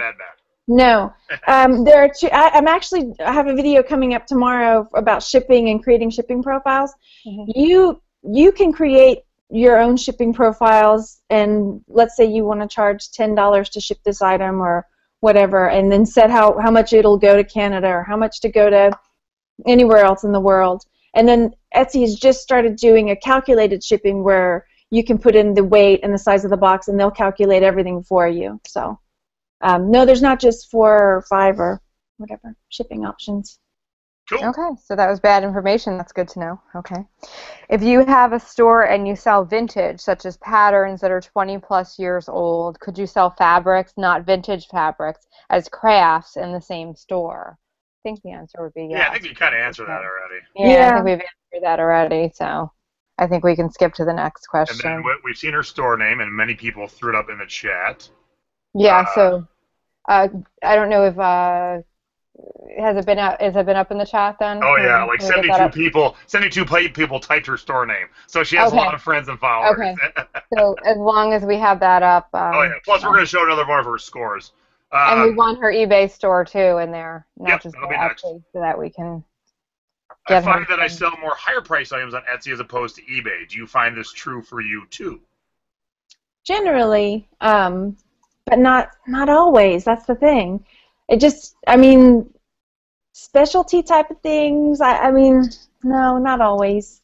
No. There are 2. I have a video coming up tomorrow about shipping and creating shipping profiles. Mm-hmm. You can create your own shipping profiles, and let's say you want to charge $10 to ship this item or whatever, and then set how much it'll go to Canada or how much to go to anywhere else in the world. And then Etsy has just started doing a calculated shipping where you can put in the weight and the size of the box, and they'll calculate everything for you. So, no, there's not just 4 or 5 or whatever shipping options. Cool. Okay, so that was bad information. That's good to know. Okay. If you have a store and you sell vintage, such as patterns that are 20-plus years old, could you sell fabrics, not vintage fabrics, as crafts in the same store? I think the answer would be yes. Yeah, I think you kind of answered that already. Yeah, I think we've answered that already, so I think we can skip to the next question. And then we've seen her store name, and many people threw it up in the chat. Yeah, so I don't know if has it been up in the chat then? Oh yeah, like 72 people typed her store name, so she has a lot of friends and followers. Okay. So as long as we have that up. Oh yeah. Plus, we're going to show another one of her scores. And we want her eBay store too in there, not just that'll be Etsy, next. so that we can. I find that I sell more higher price items on Etsy as opposed to eBay. Do you find this true for you too? Generally, but not always. That's the thing. Specialty type of things. No, not always.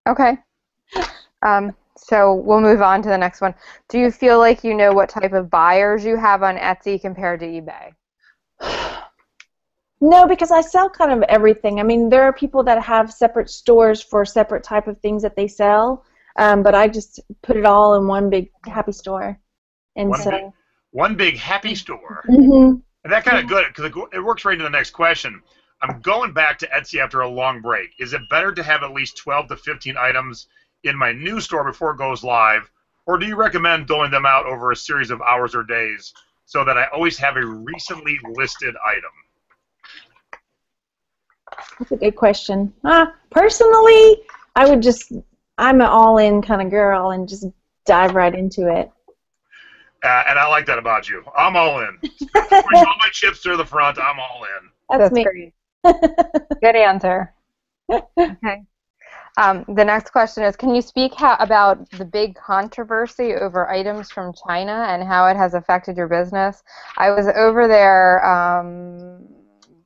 Okay. So we'll move on to the next one. Do you feel like you know what type of buyers you have on Etsy compared to eBay? No, because I sell kind of everything. There are people that have separate stores for separate type of things that they sell, but I just put it all in one big happy store. And one big happy store. Mm-hmm. And that kind of good, because it works right into the next question. I'm going back to Etsy after a long break. Is it better to have at least 12 to 15 items in my new store before it goes live, or do you recommend doling them out over a series of hours or days so that I always have a recently listed item? That's a good question. Personally, I'm an all-in kind of girl and just dive right into it. And I like that about you. I'm all in. Push all my chips to the front. I'm all in. That's me. Great. Good answer. Okay. The next question is, can you speak about the big controversy over items from China and how it has affected your business? I was over there.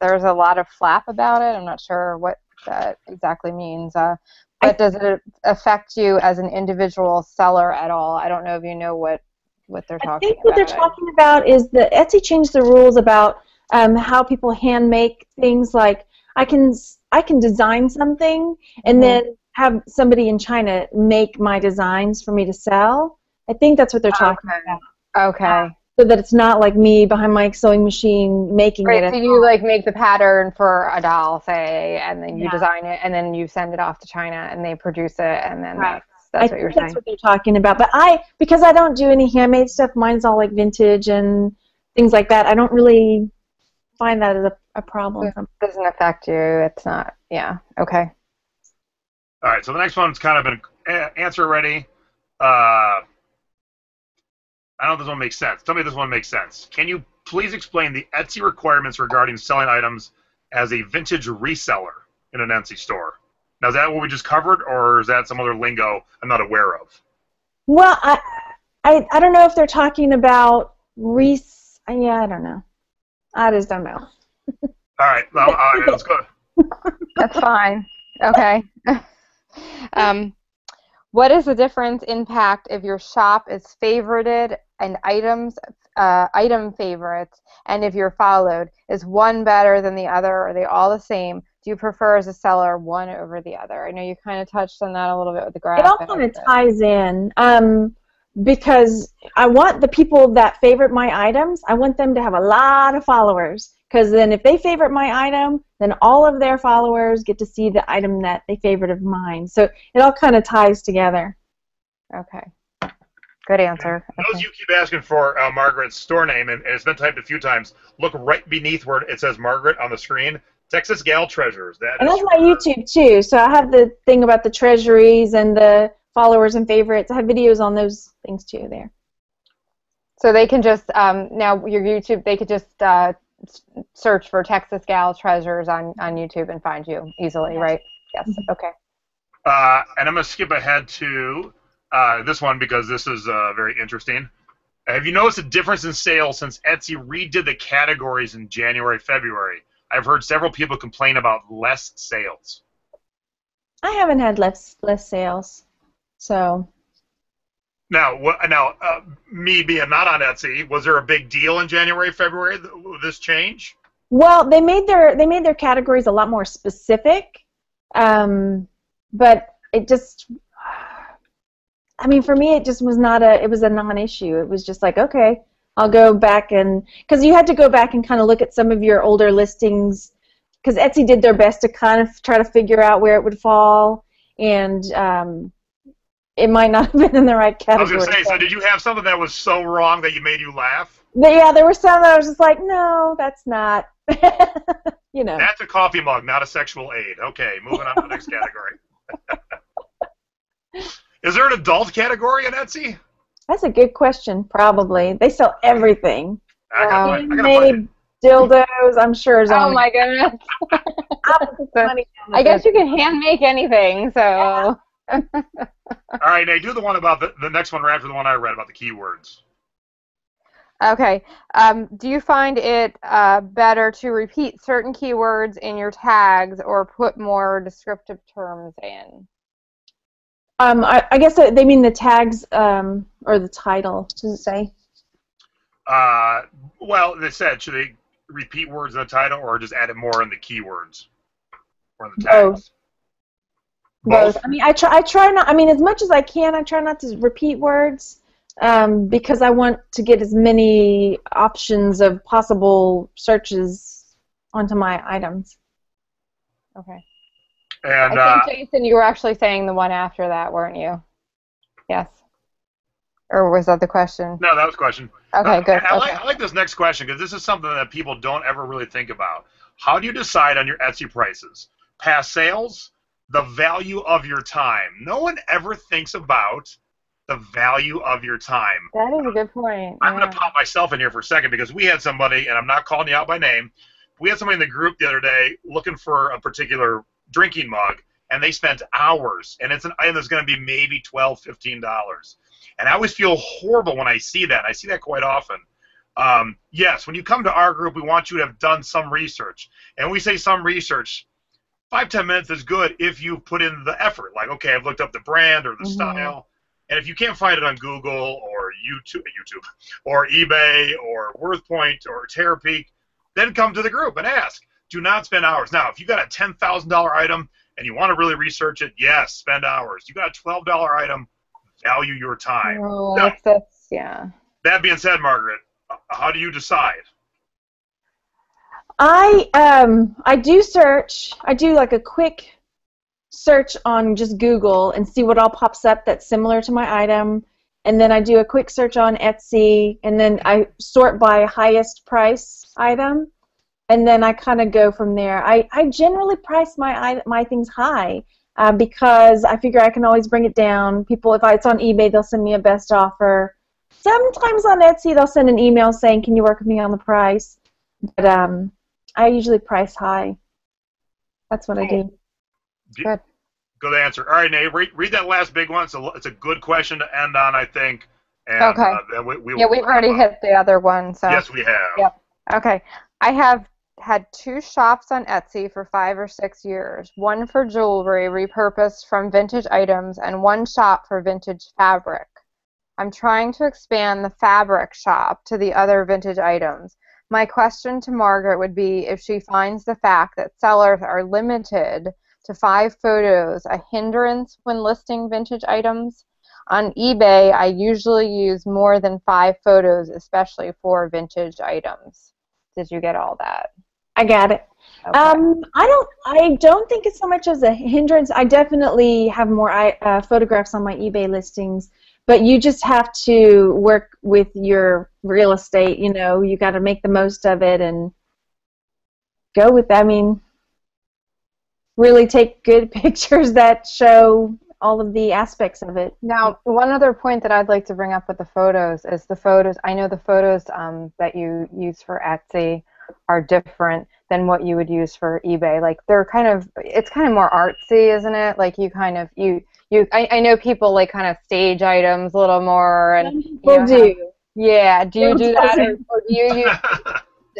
There's a lot of flap about it. I'm not sure what that exactly means. But does it affect you as an individual seller at all? I don't know if you know what they're talking about. I think what they're talking about is that Etsy changed the rules about how people hand make things. Like I can design something and then have somebody in China make my designs for me to sell. I think that's what they're talking about. Okay. So that it's not like me behind my sewing machine making it. So you like make the pattern for a doll, say, and then you design it, and then you send it off to China, and they produce it, and then that's what you're saying. That's what they're talking about. But because I don't do any handmade stuff, mine's all like vintage and things like that. I don't really find that as a problem. It doesn't affect you. It's not. Yeah. Okay. All right. So the next one's kind of been answer already. I don't know if this one makes sense. Tell me if this one makes sense. Can you please explain the Etsy requirements regarding selling items as a vintage reseller in an Etsy store? Now, is that what we just covered, or is that some other lingo I'm not aware of? Well, I don't know if they're talking about yeah, I don't know. I just don't know. All right, let's go. That's fine. Okay. What is the difference impact if your shop is favorited and item favorites, and if you're followed? Is one better than the other? Or are they all the same? Do you prefer as a seller one over the other? I know you kind of touched on that a little bit with the graphic. It all kind of ties in because I want the people that favorite my items, I want them to have a lot of followers, because then if they favorite my item, then all of their followers get to see the item that they favorite of mine. So it all kind of ties together. Okay. Good answer. Those you keep asking for Margaret's store name, and it's been typed a few times. Look right beneath where it says Margaret on the screen. Texas Gal Treasures. And that's my YouTube too. So I have the thing about the treasuries and the followers and favorites. I have videos on those things too there. So they can just now your YouTube. They could just search for Texas Gal Treasures on YouTube and find you easily, right? Yes. Okay. And I'm going to skip ahead to this one because this is very interesting. Have you noticed a difference in sales since Etsy redid the categories in January, February? I've heard several people complain about less sales. I haven't had less sales, so. Now, me being not on Etsy, was there a big deal in January, February? This change? Well, they made their categories a lot more specific, but it just. I mean, for me, it just was it was a non-issue. It was just like, okay, I'll go back because you had to go back and kind of look at some of your older listings, because Etsy did their best to kind of try to figure out where it would fall, and it might not have been in the right category. I was going to say, so did you have something that was so wrong that you made you laugh? But yeah, there were some that I was just like, no, that's not, you know. That's a coffee mug, not a sexual aid. Okay, moving on to the next category. Is there an adult category in Etsy? That's a good question. Probably. They sell everything. I gotta made dildos, I'm sure. Oh my goodness. I guess you can hand make anything. So. Yeah. All right, now do the one about the next one right after the one I read about the keywords. Okay. Do you find it better to repeat certain keywords in your tags or put more descriptive terms in? I guess they mean the tags or the title. Does it say? Well, they said, should they repeat words in the title or just add it more in the keywords or in the tags? Both. I mean, I try not. I mean, as much as I can, I try not to repeat words because I want to get as many options of possible searches onto my items. Okay. And I think, Jason, you were actually saying the one after that, weren't you? Yes. Or was that the question? No, that was the question. Okay, good. I like this next question because this is something that people don't ever really think about. How do you decide on your Etsy prices? Past sales, the value of your time. No one ever thinks about the value of your time. That is a good point. I'm going to pop myself in here for a second because we had somebody, and I'm not calling you out by name, we had somebody in the group the other day looking for a particular drinking mug, and they spent hours, and it's an item that's going to be maybe $12, $15. And I always feel horrible when I see that. I see that quite often. Yes, when you come to our group, we want you to have done some research. And when we say some research, 5-10 minutes is good if you put in the effort. Like, okay, I've looked up the brand or the style. And if you can't find it on Google or YouTube or eBay or WorthPoint or Terapeak, then come to the group and ask. Do not spend hours. Now, if you got a $10,000 item and you want to really research it, yes, spend hours. You got a $12 item, value your time. Oh, now, that's yeah. That being said, Margaret, how do you decide? I do search. I do like a quick search on just Google and see what all pops up that's similar to my item, and then I do a quick search on Etsy, and then I sort by highest price item, and then I kind of go from there. I generally price my things high because I figure I can always bring it down. People, if it's on eBay, they'll send me a best offer. Sometimes on Etsy, they'll send an email saying, "Can you work with me on the price?" But I usually price high. That's what I do. Good. Good answer. All right, Nate, read that last big one. It's a good question to end on, I think. And, okay. Then we've already hit the other one. So. Yes, we have. Yep. Okay. I have had 2 shops on Etsy for 5 or 6 years. One for jewelry repurposed from vintage items, and one shop for vintage fabric. I'm trying to expand the fabric shop to the other vintage items. My question to Margaret would be if she finds the fact that sellers are limited to 5 photos a hindrance when listing vintage items. On eBay, I usually use more than 5 photos, especially for vintage items. Did you get all that? I got it. Okay. I don't think it's so much as a hindrance. I definitely have more photographs on my eBay listings, but you just have to work with your real estate. You know, you got to make the most of it and go with that. I mean, really take good pictures that show all of the aspects of it. Now, one other point that I'd like to bring up with the photos is the photos. I know the photos that you use for Etsy are different than what you would use for eBay. Like they're it's kind of more artsy, isn't it? Like I know people like kind of stage items a little more, and people do. Yeah, do you do that, or do you use?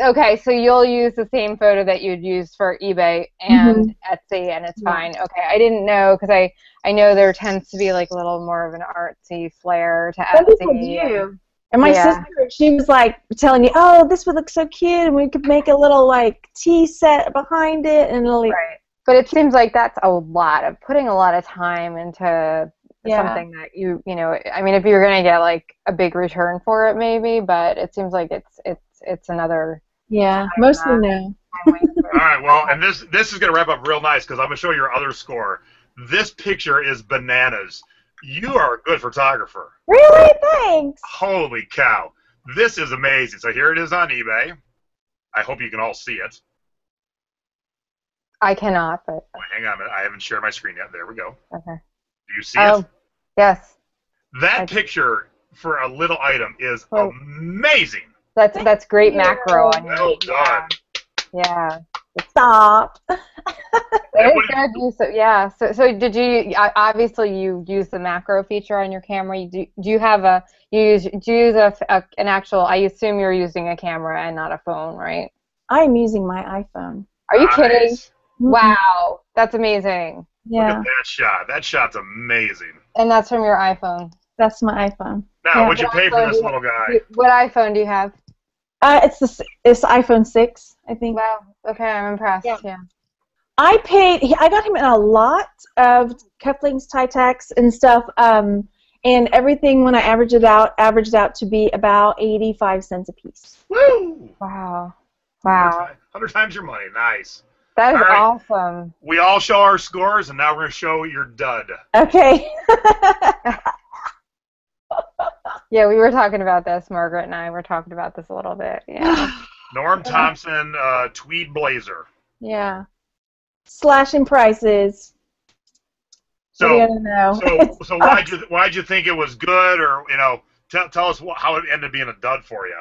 Okay, so you'll use the same photo that you'd use for eBay and Etsy, and it's fine. Okay, I didn't know because I know there tends to be like a little more of an artsy flair to Etsy. Some people do. And my sister, she was like telling me, "Oh, this would look so cute, and we could make a little like tea set behind it." And it'll, right. But it seems like that's putting a lot of time into something that you know. I mean, if you're gonna get like a big return for it, maybe, but it seems like it's another. Yeah, mostly no. All right, well, and this is gonna wrap up real nice because I'm gonna show you your other score. This picture is bananas. You are a good photographer. Really? Thanks. Holy cow. This is amazing. So here it is on eBay. I hope you can all see it. I cannot, but... Oh, hang on a minute. I haven't shared my screen yet. There we go. Okay. Do you see it? Yes. That picture for a little item is amazing. That's great macro. Well done. Yeah. Stop. So did you obviously you use the macro feature on your camera? Do you use an actual? I assume you're using a camera and not a phone, right? I'm using my iPhone. Are you kidding? Wow, that's amazing. Yeah. Look at that shot. That shot's amazing. And that's from your iPhone. That's my iPhone. Now, what'd you pay for this little guy? What iPhone do you have? It's iPhone 6, I think. Wow. Okay, I'm impressed. Yeah. I got him in a lot of cufflinks, tie tacks, and stuff, and everything when I averaged out to be about 85 cents a piece. Woo! Wow. 100 times your money. Nice. That is awesome. We all show our scores, and now we're going to show your dud. Okay. Yeah, we were talking about this. Margaret and I were talking about this a little bit. Yeah. Norm Thompson tweed blazer. Yeah. Slashing prices. So, what do you know? so why'd you think it was good, or tell us how it ended up being a dud for you?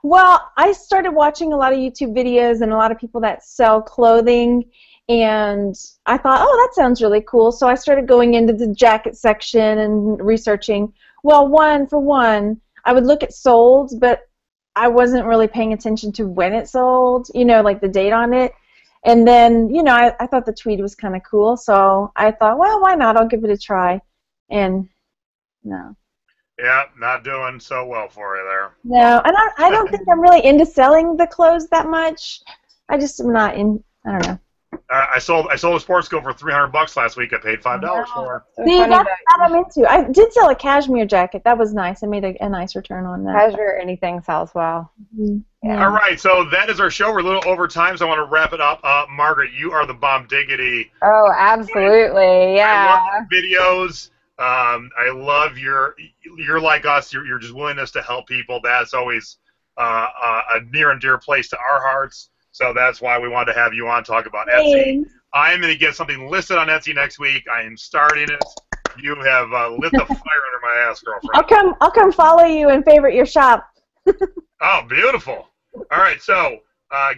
Well, I started watching a lot of YouTube videos and a lot of people that sell clothing, and I thought, oh, that sounds really cool. So I started going into the jacket section and researching. Well, for one, I would look at solds, but I wasn't really paying attention to when it sold, like the date on it. And then, I thought the tweed was kind of cool, so I thought, well, why not? I'll give it a try. And no. Yeah, not doing so well for you there. No, and I don't think I'm really into selling the clothes that much. I just am not in. I don't know. I sold a sports coat for $300 last week. I paid $5 for. See, that's what I'm into. I did sell a cashmere jacket. That was nice. I made a nice return on that. Cashmere, anything sells well. Mm-hmm. Yeah. All right, so that is our show. We're a little over time, so I want to wrap it up. Margaret, you are the bomb diggity. Oh, absolutely, yeah. I love your videos. I love you're like us. You're just willingness to help people. That's always a near and dear place to our hearts. So that's why we wanted to have you on talk about Etsy. I am going to get something listed on Etsy next week. I am starting it. You have lit the fire under my ass, girlfriend. I'll come follow you and favorite your shop. Oh, beautiful. All right, so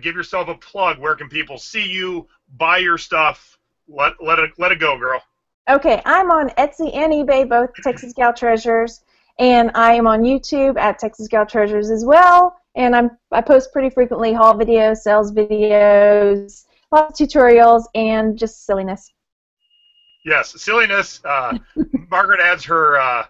give yourself a plug. Where can people see you, buy your stuff? Let it go, girl. Okay, I'm on Etsy and eBay, both Texas Gal Treasures, and I am on YouTube at Texas Gal Treasures as well. And I post pretty frequently haul videos, sales videos, lots of tutorials, and just silliness. Yes, silliness. Margaret adds her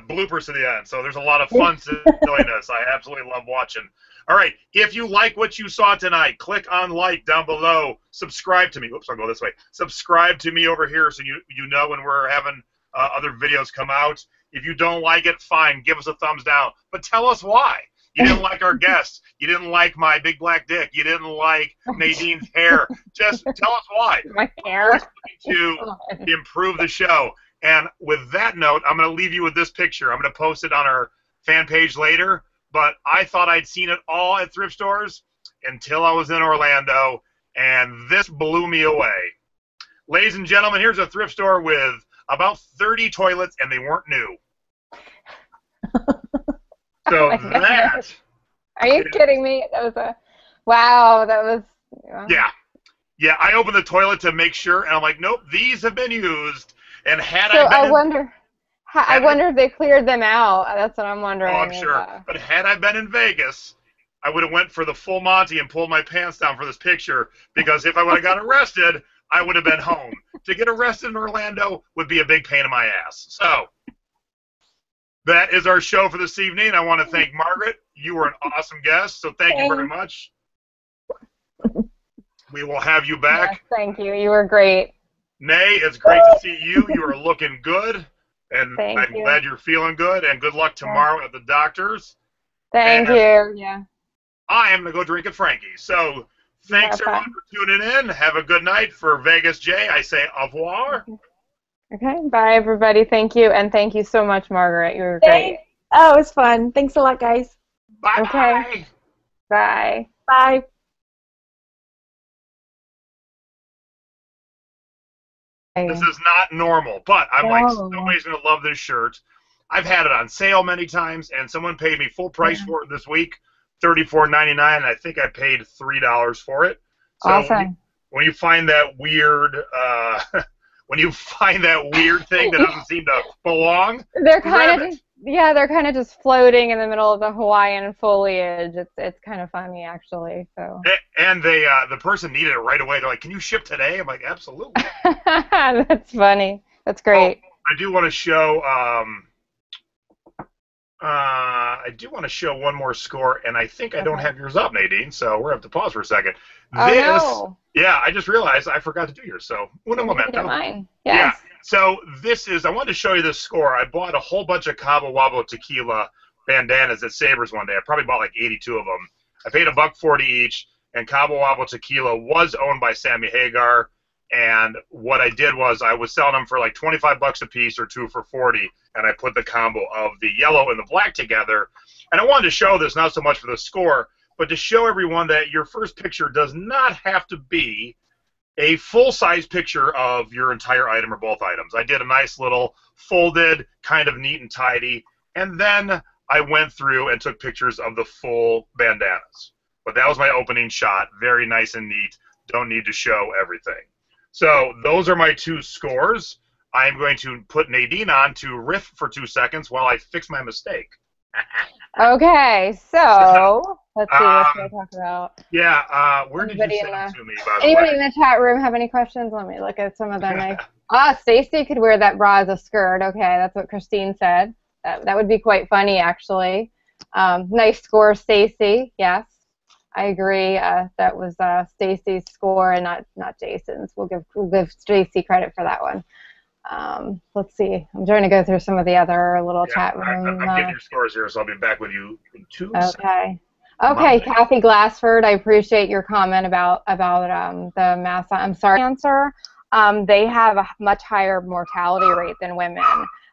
bloopers to the end, so there's a lot of fun silliness. I absolutely love watching. All right, if you like what you saw tonight, click on like down below. Subscribe to me. Oops, I'll go this way. Subscribe to me over here so you know when we're having other videos come out. If you don't like it, fine. Give us a thumbs down. But tell us why. You didn't like our guests. You didn't like my big black dick. You didn't like Nadine's hair. Just tell us why. My hair. To improve the show. And with that note, I'm going to leave you with this picture. I'm going to post it on our fan page later. But I thought I'd seen it all at thrift stores until I was in Orlando, and this blew me away. Ladies and gentlemen, here's a thrift store with about 30 toilets, and they weren't new. So that... Are you kidding me? That was a... Wow, that was... Yeah. Yeah, I opened the toilet to make sure, and I'm like, nope, these have been used. And I wonder if they cleared them out. That's what I'm wondering. Oh, I'm sure. But had I been in Vegas, I would have went for the full Monty and pulled my pants down for this picture, because if I would have got arrested, I would have been home. To get arrested in Orlando would be a big pain in my ass. So that is our show for this evening. I want to thank Margaret. You were an awesome guest, so thank you very much. We will have you back. Yes, thank you. You were great. Nay, it's great to see you. You are looking good, and I'm glad you're feeling good, and good luck tomorrow at the doctor's. Thank you. Yeah. I am going to go drink at Frankie's. So thanks, everyone, for tuning in. Have a good night. For Vegas Jay, I say au revoir. Okay. Bye, everybody. Thank you, and thank you so much, Margaret. You were great. Oh, it was fun. Thanks a lot, guys. Bye. Okay. Bye. Bye. This is not normal, but I'm like, somebody's going to love this shirt. I've had it on sale many times, and someone paid me full price for it this week, $34.99, and I think I paid $3 for it. So awesome. When you find that weird, thing that doesn't seem to belong, they're kind of just floating in the middle of the Hawaiian foliage. It's kind of funny, actually. So. And the person needed it right away. They're like, "Can you ship today?" I'm like, "Absolutely." That's funny. That's great. I do want to show. I do want to show one more score, and I think I don't have yours up, Nadine. So we're gonna have to pause for a second. No. Yeah, I just realized I forgot to do yours. So uno momento. Mine. Yes. Yeah. So this is. I wanted to show you this score. I bought a whole bunch of Cabo Wabo tequila bandanas at Sabres one day. I probably bought like 82 of them. I paid $1.40 each, and Cabo Wabo tequila was owned by Sammy Hagar, And what I did was I was selling them for like 25 bucks a piece or 2 for 40, and I put the combo of the yellow and the black together. And I wanted to show this not so much for the score, but to show everyone that your first picture does not have to be a full-size picture of your entire item or both items. I did a nice little folded, kind of neat and tidy, and then I went through and took pictures of the full bandanas. But that was my opening shot. Very nice and neat. Don't need to show everything. So those are my 2 scores. I'm going to put Nadine on to riff for 2 seconds while I fix my mistake. Okay, so let's see what should I talk about. Yeah, where did you send them to me, by the Anybody way? in the chat room have any questions? Let me look at some of them. Stacy could wear that bra as a skirt. Okay, that's what Christine said. That would be quite funny, actually. Nice score, Stacy. Yes, I agree. That was Stacy's score and not Jason's. We'll give Stacy credit for that one. Let's see. I'm trying to go through some of the other little chat room. I'm getting your scores here, so I'll be back with you in 2 seconds. Okay, Kathy Glassford, I appreciate your comment about the mass. I'm sorry, cancer. They have a much higher mortality rate than women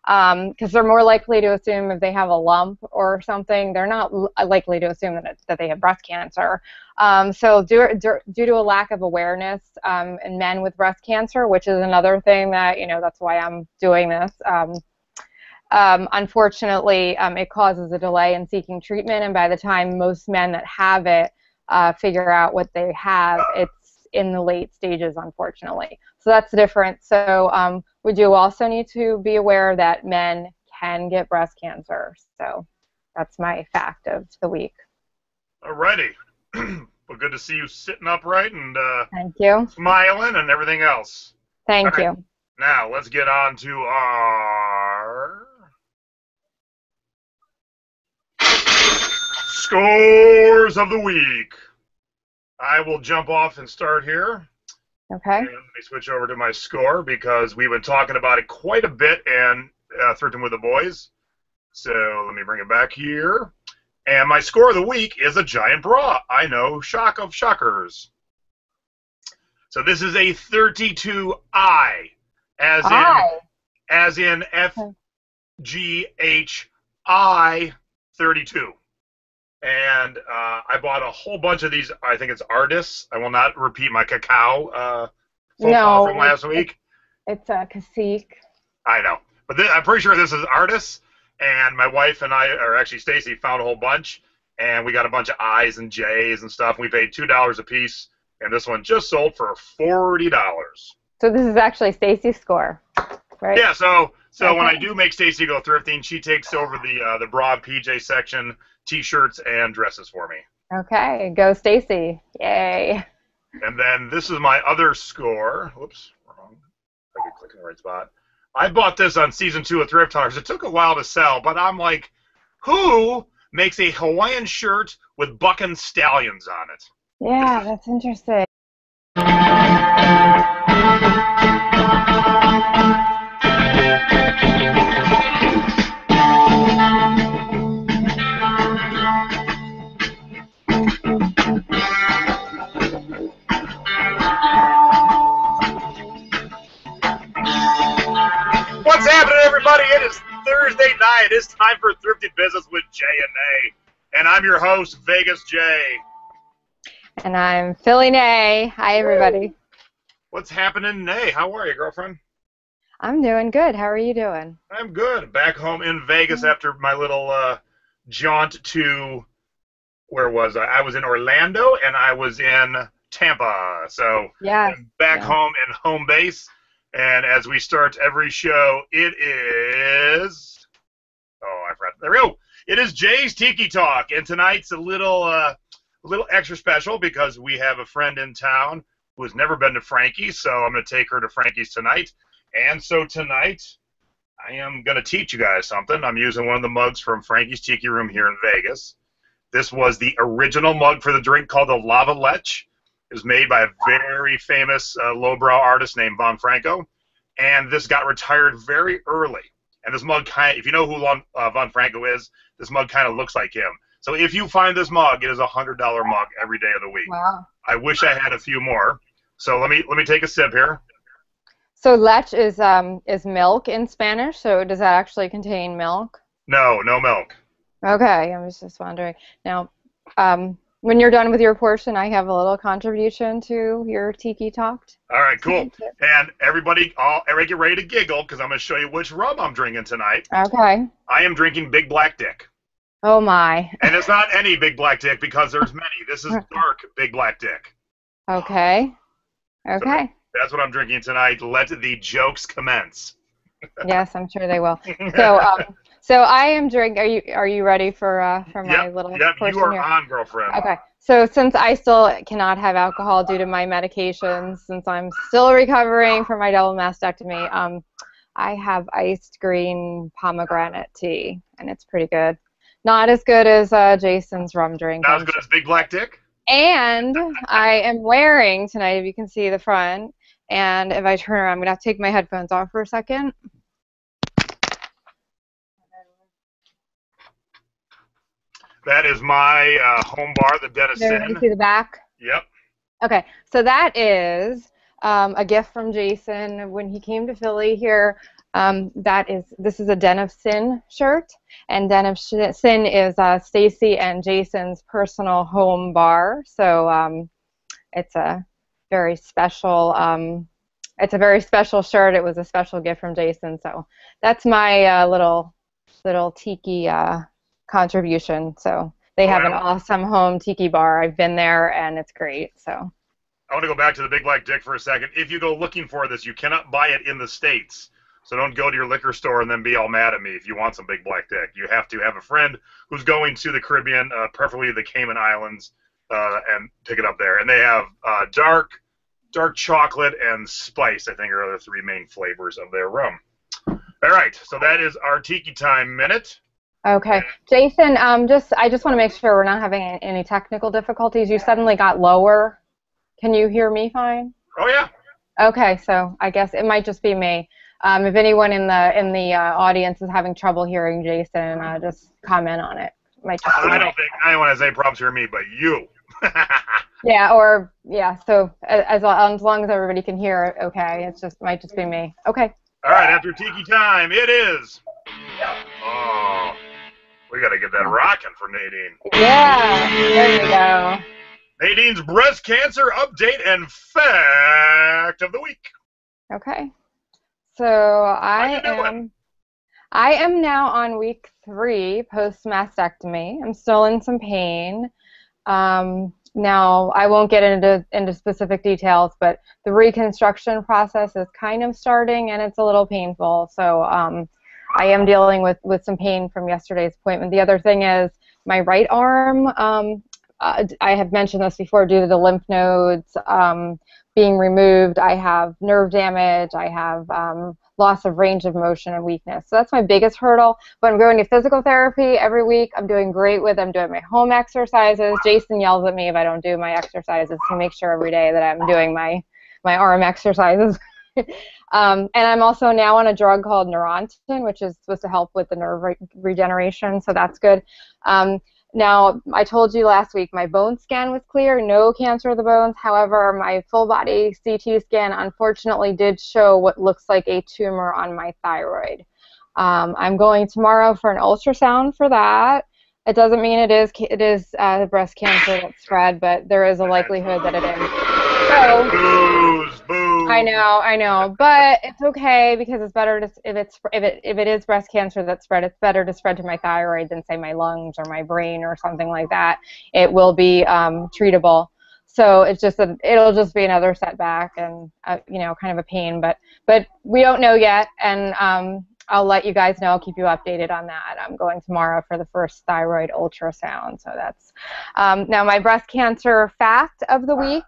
because they're more likely to assume if they have a lump or something. They're not likely to assume that they have breast cancer. So due to a lack of awareness in men with breast cancer, which is another thing that, that's why I'm doing this. Unfortunately, it causes a delay in seeking treatment, and by the time most men that have it figure out what they have, it's in the late stages, unfortunately. So that's different. So we do also need to be aware that men can get breast cancer. So that's my fact of the week. Alrighty. Well, good to see you sitting upright and thank you, smiling and everything else. Thank you. Now let's get on to our scores of the week. I will jump off and start here. Okay. And let me switch over to my score because we've been talking about it quite a bit in Thrifting with the Boys. So let me bring it back here. And my score of the week is a giant bra. I know, shock of shockers. So this is a 32I, as in FGHI 32. And I bought a whole bunch of these. I think it's artists. I will not repeat my cacao from last week. It's a cacique. I know. But I'm pretty sure this is artists. And my wife and I, or actually Stacy, found a whole bunch. And we got a bunch of I's and J's and stuff. We paid $2 a piece. And this one just sold for $40. So this is actually Stacy's score, right? Yeah, so when I do make Stacy go thrifting, she takes over the bra and PJ section, T-shirts, and dresses for me. Okay, go Stacy. Yay. And then this is my other score. Whoops, wrong. I could click in the right spot. I bought this on Season 2 of Thrift Hunters. It took a while to sell, but I'm like, who makes a Hawaiian shirt with bucking stallions on it? Yeah, that's interesting. What's happening, everybody? It is Thursday night. It's time for Thrifty Business with Jay and Nay. And I'm your host, Vegas Jay. And I'm Philly Nay. Hi, everybody. What's happening, Nay? How are you, girlfriend? I'm doing good. How are you doing? I'm good. Back home in Vegas after my little jaunt to, where was I? I was in Orlando and I was in Tampa. So yes, I'm back home in home base. And as we start every show, it is... Oh, I forgot. There we go. It is Jay's Tiki Talk. And tonight's a little extra special because we have a friend in town who has never been to Frankie's. So I'm going to take her to Frankie's tonight. And so tonight, I am going to teach you guys something. I'm using one of the mugs from Frankie's Tiki Room here in Vegas. This was the original mug for the drink called the Lava Lech. It was made by a very famous lowbrow artist named Von Franco. And this got retired very early. And this mug if you know who Von Franco is, this mug kind of looks like him. So if you find this mug, it is a $100 mug every day of the week. Wow. I wish I had a few more. So let me take a sip here. So leche is milk in Spanish. So does that actually contain milk? No, no milk. Okay, I was just wondering. Now, when you're done with your portion, I have a little contribution to your Tiki Talk. All right, cool. And everybody get ready to giggle because I'm going to show you which rum I'm drinking tonight. Okay. I am drinking Big Black Dick. Oh, my. And it's not any Big Black Dick because there's many. This is dark Big Black Dick. Okay. Okay. So that's what I'm drinking tonight. Let the jokes commence. Yes, I'm sure they will. So I am drinking. Are you ready for my little portion you are here? On, girlfriend. Okay. So since I still cannot have alcohol due to my medications, since I'm still recovering from my double mastectomy, I have iced green pomegranate tea, and it's pretty good. Not as good as Jason's rum drink. Not as good as Big Black Dick? And I am wearing tonight, if you can see the front, and if I turn around, I'm going to have to take my headphones off for a second. That is my home bar, the Denison. There, you see the back? Yep. Okay, so that is a gift from Jason when he came to Philly here. This is a Den of Sin shirt, and Den of Sin is Stacy and Jason's personal home bar. So it's a very special. It's a very special shirt. It was a special gift from Jason. So that's my little tiki contribution. So they have an awesome home tiki bar. I've been there, and it's great. So I want to go back to the Big Black Dick for a second. If you go looking for this, you cannot buy it in the States. So don't go to your liquor store and then be all mad at me if you want some Big Black Dick. You have to have a friend who's going to the Caribbean, preferably the Cayman Islands, and pick it up there. And they have dark chocolate and spice, I think, are the three main flavors of their rum. All right, so that is our Tiki Time Minute. Okay, Jason. I just want to make sure we're not having any technical difficulties. You suddenly got lower. Can you hear me fine? Oh yeah. Okay, so I guess it might just be me. If anyone in the audience is having trouble hearing Jason, just comment on it. Might just be I don't think anyone has any problems hearing me, but you. Yeah. So as long as everybody can hear it, okay. Might just be me. Okay. All right. After Tiki Time, it is. Oh, we got to get that rocking for Nadine. Yeah. There you go. Nadine's breast cancer update and fact of the week. Okay. So I am now on week 3 post mastectomy. I'm still in some pain. Now I won't get into specific details, but the reconstruction process is kind of starting, and it's a little painful. So I am dealing with some pain from yesterday's appointment. The other thing is my right arm. I have mentioned this before, due to the lymph nodes being removed, I have nerve damage, I have loss of range of motion and weakness. So that's my biggest hurdle. But I'm going to physical therapy every week. I'm doing great with it. I'm doing my home exercises. Jason yells at me if I don't do my exercises to make sure every day that I'm doing my arm exercises. And I'm also now on a drug called Neurontin, which is supposed to help with the nerve regeneration, so that's good. Now, I told you last week my bone scan was clear, no cancer of the bones. However, my full body CT scan unfortunately did show what looks like a tumor on my thyroid. I'm going tomorrow for an ultrasound for that. It doesn't mean it is breast cancer that's spread, but there is a likelihood that it is. So, Booze. I know, but it's okay because it's better to, if it is breast cancer that's spread, it's better to spread to my thyroid than say my lungs or my brain or something like that. It will be treatable. So it's just it'll just be another setback and kind of a pain, but we don't know yet, and I'll let you guys know. I'll keep you updated on that. I'm going tomorrow for the first thyroid ultrasound. So that's now my breast cancer fact of the week.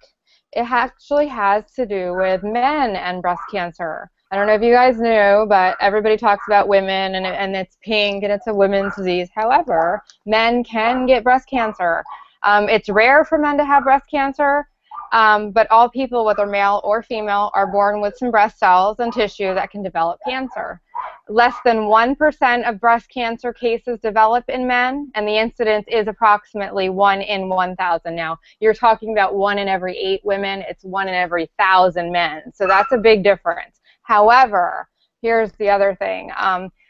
It actually has to do with men and breast cancer. I don't know if you guys knew, but everybody talks about women and it's pink and it's a women's disease. However, men can get breast cancer. It's rare for men to have breast cancer, but all people, whether male or female, are born with some breast cells and tissue that can develop cancer. Less than 1% of breast cancer cases develop in men, and the incidence is approximately 1 in 1,000. Now, you're talking about 1 in every 8 women. It's 1 in every 1,000 men. So that's a big difference. However, here's the other thing.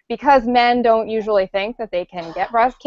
Because men don't usually think that they can get breast